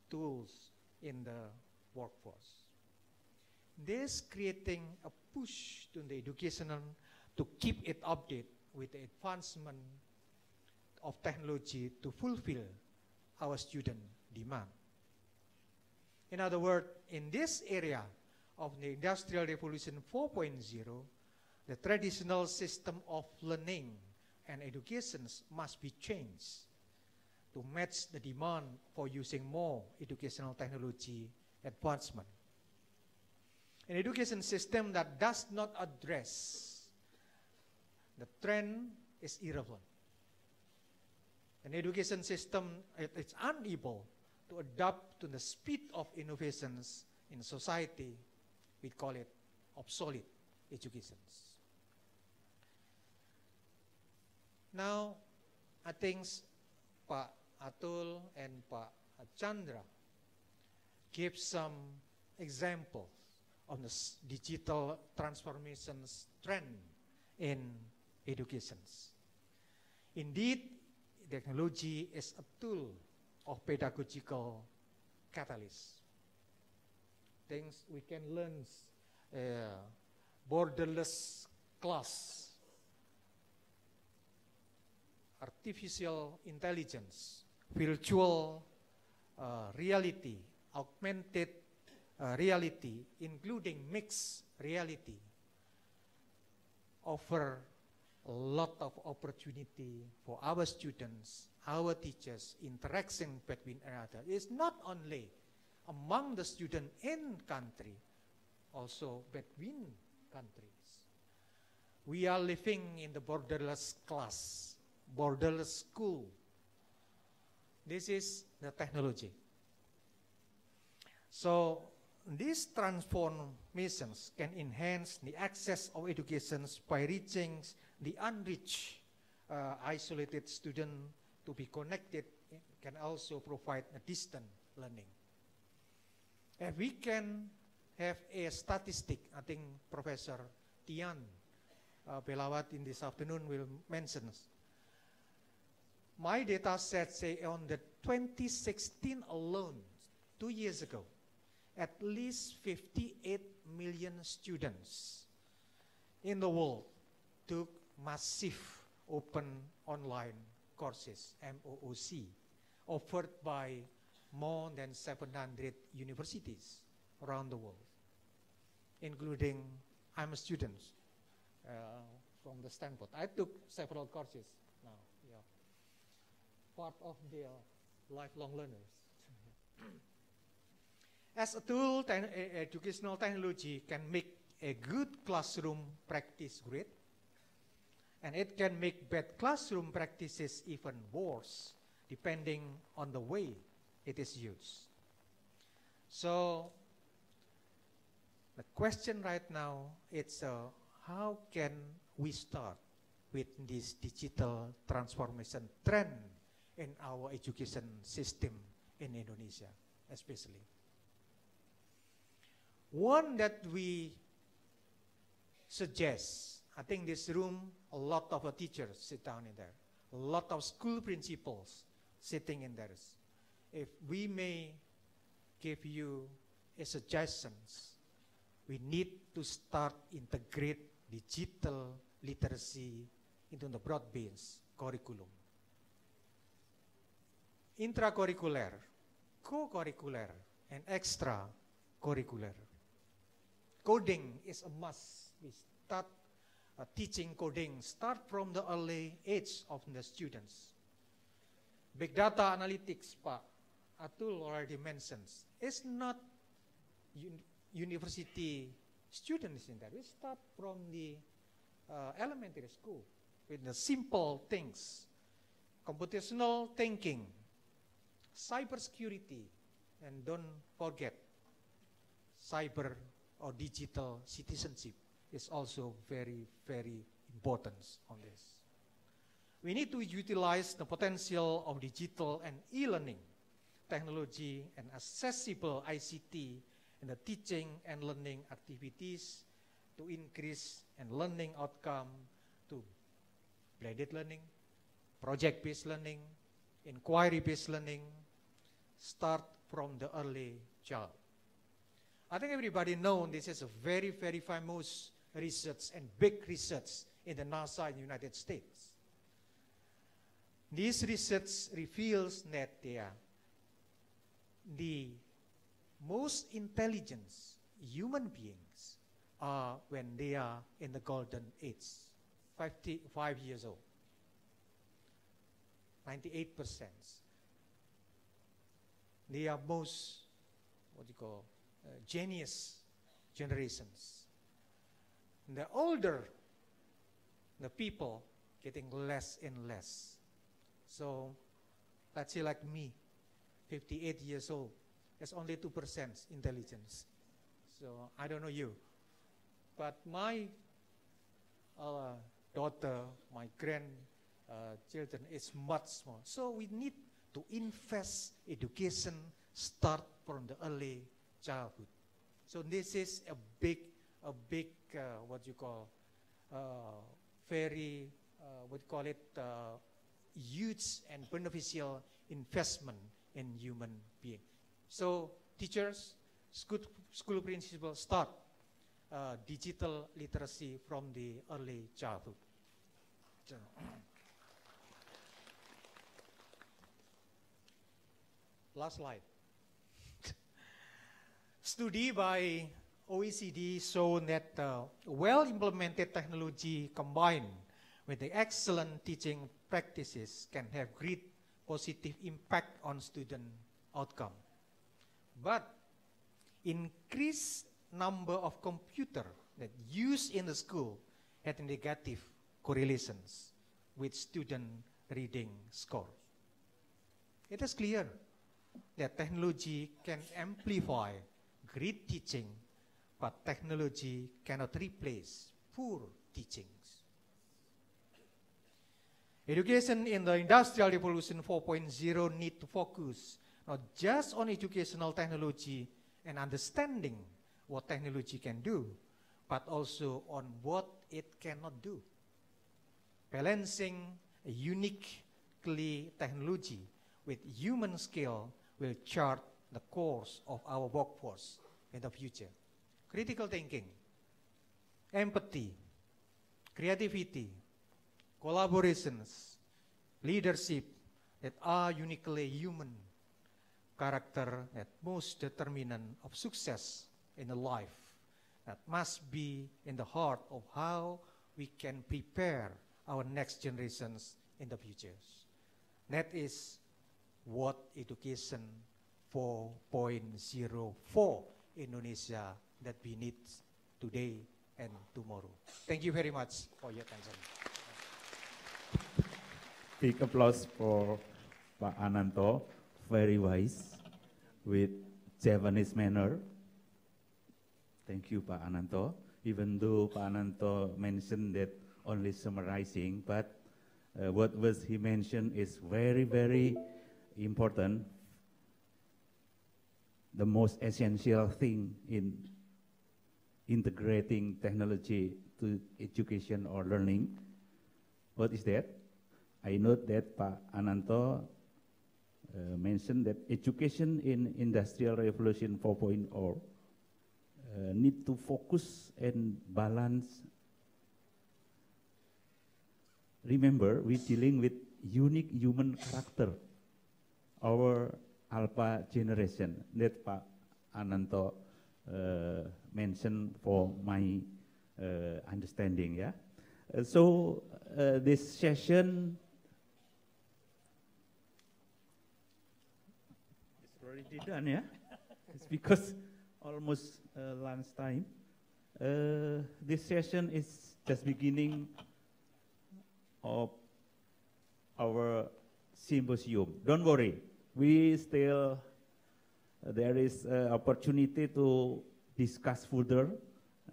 tools in the workforce. This creating a push to the education to keep it updated with the advancement of technology to fulfill our student demand. In other words, in this area of the Industrial Revolution 4.0, the traditional system of learning and education must be changed to match the demand for using more educational technology advancement. An education system that does not address the trend is irrelevant. An education system is unable to adapt to the speed of innovations in society. We call it obsolete education. Now, I think Pak Atul and Pak Chandra gave some examples on the digital transformations trend in education. Indeed, technology is a tool of pedagogical catalysts. Things we can learn, borderless class, artificial intelligence, virtual reality, augmented reality, including mixed reality, offer a lot of opportunity for our students, our teachers, interaction between another. It's not only among the student in country, also between countries. We are living in the borderless class, borderless school. This is the technology. So these transformations can enhance the access of education by reaching the unreached, isolated student to be connected, can also provide a distant learning. If we can have a statistic, I think Professor Tian Belawat in this afternoon will mention. My data set say on the 2016 alone, 2 years ago, at least 58 million students in the world took massive open online courses, MOOC, offered by more than 700 universities around the world, including I'm a student from the Stanford. I took several courses now, yeah, part of their lifelong learners. As a tool, educational technology can make a good classroom practice great, and it can make bad classroom practices even worse, depending on the way it is used. So the question right now is how can we start with this digital transformation trend in our education system in Indonesia, especially. One that we suggest, I think this room, a lot of teachers sit down in there, a lot of school principals sitting in there. If we may give you a suggestions, we need to start integrate digital literacy into the broad-based curriculum. Intracurricular, co-curricular, and extracurricular. Coding is a must. We start teaching coding, start from the early age of the students. Big data analytics, Pak Atul already mentions, it's not university students in that. We start from the elementary school with the simple things, computational thinking, cybersecurity, and don't forget cyber or digital citizenship is also very, very important on this. We need to utilize the potential of digital and e-learning technology and accessible ICT in the teaching and learning activities to increase and learning outcome to blended learning, project-based learning, inquiry-based learning, start from the early child. I think everybody knows this is a very, very famous research and big research in the NASA in the United States. This research reveals that the most intelligent human beings are when they are in the golden age, 55 years old, 98%. They are most, genius generations. The older the people, getting less and less. So let's say like me, 58 years old, there's only 2% intelligence. So I don't know you, but my daughter, my grandchildren is much more. So we need to invest education, start from the early childhood. So this is a big very huge and beneficial investment in human being. So teachers, school principals start digital literacy from the early childhood. Last slide. Study by OECD shown that well-implemented technology combined with the excellent teaching practices can have great positive impact on student outcome. But increased number of computer that used in the school had negative correlations with student reading scores. It is clear that technology can amplify great teaching, but technology cannot replace poor teachings. Education in the Industrial Revolution 4.0 need to focus not just on educational technology and understanding what technology can do, but also on what it cannot do. Balancing a uniquely technology with human skill will chart the course of our workforce in the future. Critical thinking, empathy, creativity, collaborations, leadership that are uniquely human character that most determinant of success in a life that must be in the heart of how we can prepare our next generations in the futures. That is what Education 4.04 Indonesia that we need today and tomorrow. Thank you very much for your attention. Big applause for Pak Ananto, very wise, with Japanese manner. Thank you, Pak Ananto. Even though Pak Ananto mentioned that only summarizing, but what was he mentioned is very, very important. The most essential thing in integrating technology to education or learning. What is that? I note that Pak Ananto mentioned that education in Industrial Revolution 4.0 need to focus and balance. Remember, we're dealing with unique human character, our Alpha generation that Pak Ananto mentioned for my understanding. Yeah. So this session is already done. Yeah. It's because almost lunchtime. This session is just beginning of our symposium. Don't worry. We still, there is opportunity to discuss further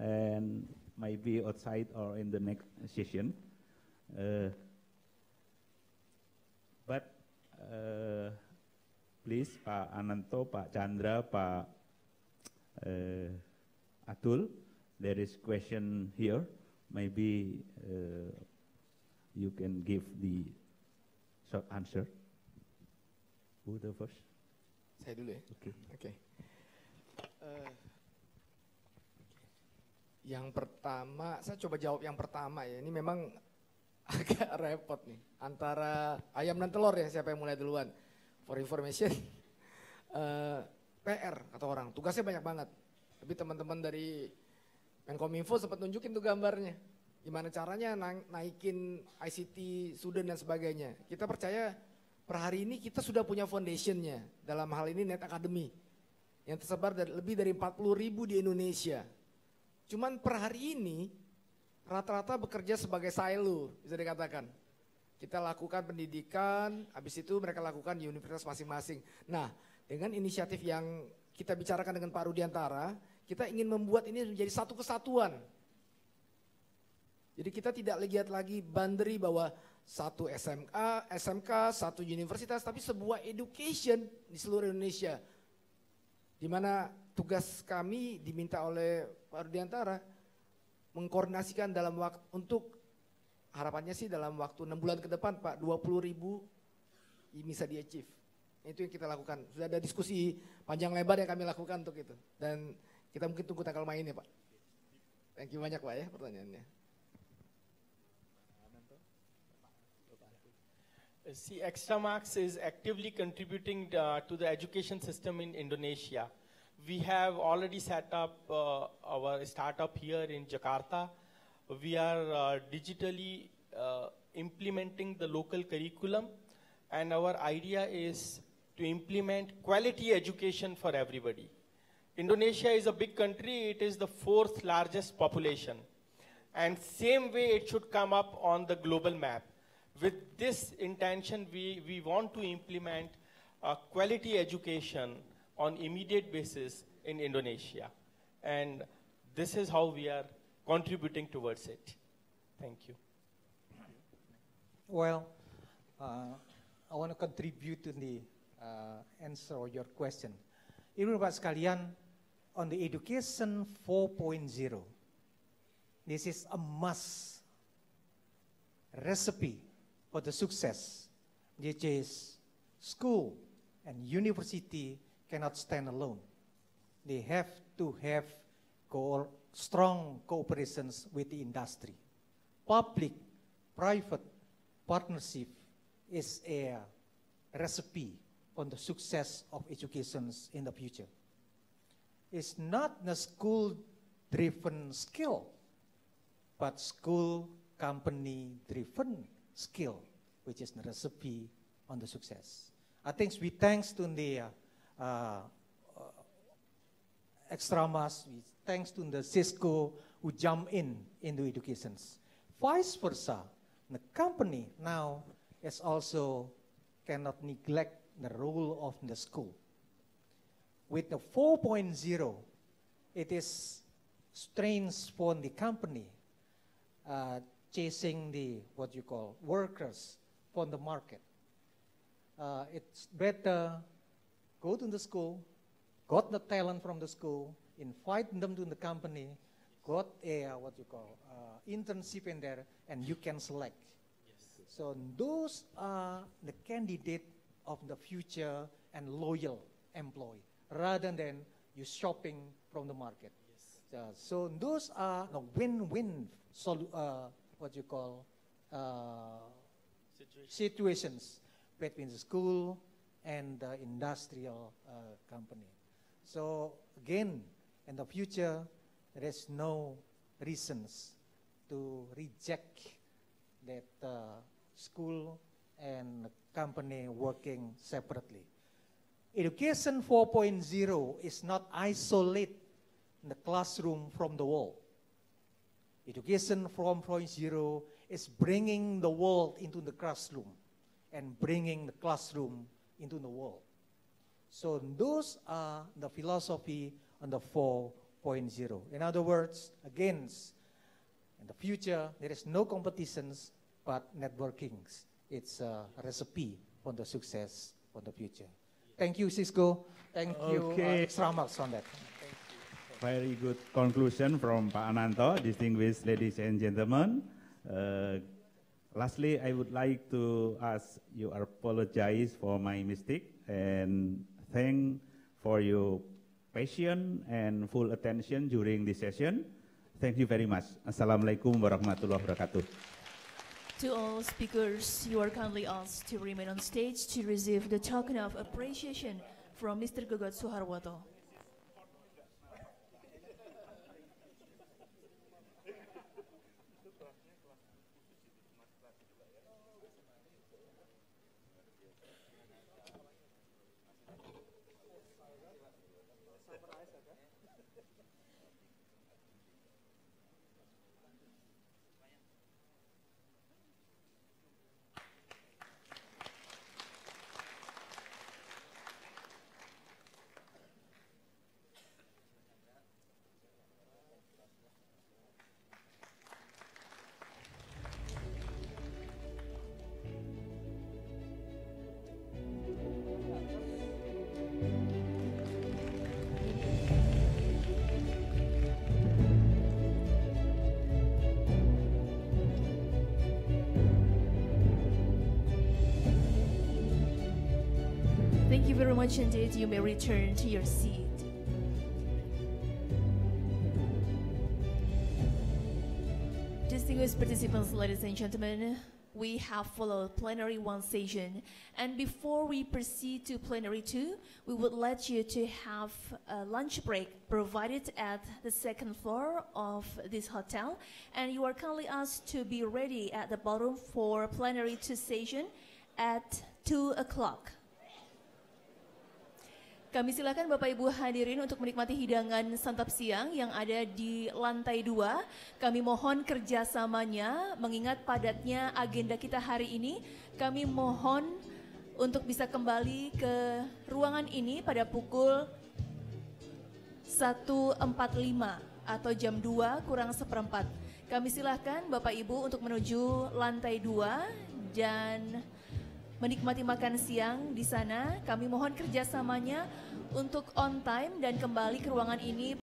and maybe outside or in the next session. But please, Pak Ananto, Pak Chandra, Pak Atul, there is question here. Maybe you can give the short answer. Who the first? Saya dulu ya. Oke. Oke. Yang pertama, saya coba jawab yang pertama ya. Ini memang agak repot nih. Antara ayam dan telur ya, siapa yang mulai duluan. For information, PR kata orang, tugasnya banyak banget. Tapi teman-teman dari Menkominfo sempat nunjukin tuh gambarnya. Gimana caranya naikin ICT student dan sebagainya. Kita percaya per hari ini kita sudah punya foundationnya. Dalam hal ini Net Academy. Yang tersebar lebih dari 40.000 di Indonesia. Cuman per hari ini rata-rata bekerja sebagai silo, bisa dikatakan. Kita lakukan pendidikan, habis itu mereka lakukan di universitas masing-masing. Nah, dengan inisiatif yang kita bicarakan dengan Pak Rudiantara, kita ingin membuat ini menjadi satu kesatuan. Jadi kita tidak lihat lagi boundary bahwa satu SMK, satu universitas, tapi sebuah education di seluruh Indonesia. Di mana tugas kami diminta oleh Pak Rudiantara mengkoordinasikan dalam waktu untuk harapannya sih dalam waktu 6 bulan ke depan Pak 20.000 bisa di-achieve. Itu yang kita lakukan. Sudah ada diskusi panjang lebar yang kami lakukan untuk itu. Dan kita mungkin tunggu tanggal mainnya Pak. Thank you banyak Pak ya pertanyaannya. See, Extramarks is actively contributing to the education system in Indonesia. We have already set up our startup here in Jakarta. We are digitally implementing the local curriculum, and our idea is to implement quality education for everybody. Indonesia is a big country. It is the 4th largest population. And same way it should come up on the global map. With this intention, we want to implement quality education on immediate basis in Indonesia. And this is how we are contributing towards it. Thank you. Well, I want to contribute to the answer of your question. Ibu Bapak sekalian, on the Education 4.0, this is a must recipe for the success, which is school and university cannot stand alone. They have to have strong cooperations with the industry. Public-private partnership is a recipe on the success of education in the future. It's not the school-driven skill, but school company-driven skill, which is the recipe on the success. I think we thanks to the Extramarks, thanks to the Cisco who jump into education. Vice versa, the company now is also cannot neglect the role of the school. With the 4.0, it is strange for the company chasing the, what you call, workers from the market. It's better go to the school, got the talent from the school, invite them to the company, got a, what you call, internship in there, and you can select. Yes. So those are the candidate of the future and loyal employee, rather than you shopping from the market. Yes. So those are the win-win, what you call, situations between the school and the industrial company. So again, in the future, there is no reasons to reject that school and company working separately. Education 4.0 is not isolate the classroom from the world. Education 4.0 is bringing the world into the classroom and bringing the classroom into the world. So those are the philosophy on the 4.0. In other words, again, in the future, there is no competitions, but networking. It's a recipe for the success for the future. Thank you, Cisco. Thank you, Extramarks on that. Very good conclusion from Pak Ananto, distinguished ladies and gentlemen. Lastly, I would like to ask you apologize for my mistake and thank for your patience and full attention during this session. Thank you very much. Assalamualaikum warahmatullahi wabarakatuh. To all speakers, you are kindly asked to remain on stage to receive the token of appreciation from Mr. Gagat Suharwato. Thank you very much indeed. You may return to your seat. Distinguished participants, ladies and gentlemen, we have followed Plenary 1 session, and before we proceed to Plenary 2, we would like you to have a lunch break provided at the second floor of this hotel, and you are kindly asked to be ready at the ballroom for Plenary 2 session at 2 o'clock. Kami silakan Bapak Ibu hadirin untuk menikmati hidangan santap siang yang ada di lantai 2. Kami mohon kerjasamanya, mengingat padatnya agenda kita hari ini. Kami mohon untuk bisa kembali ke ruangan ini pada pukul 1.45 atau jam 2 kurang seperempat. Kami silakan Bapak Ibu untuk menuju lantai 2 dan menikmati makan siang di sana. Kami mohon kerjasamanya untuk on time dan kembali ke ruangan ini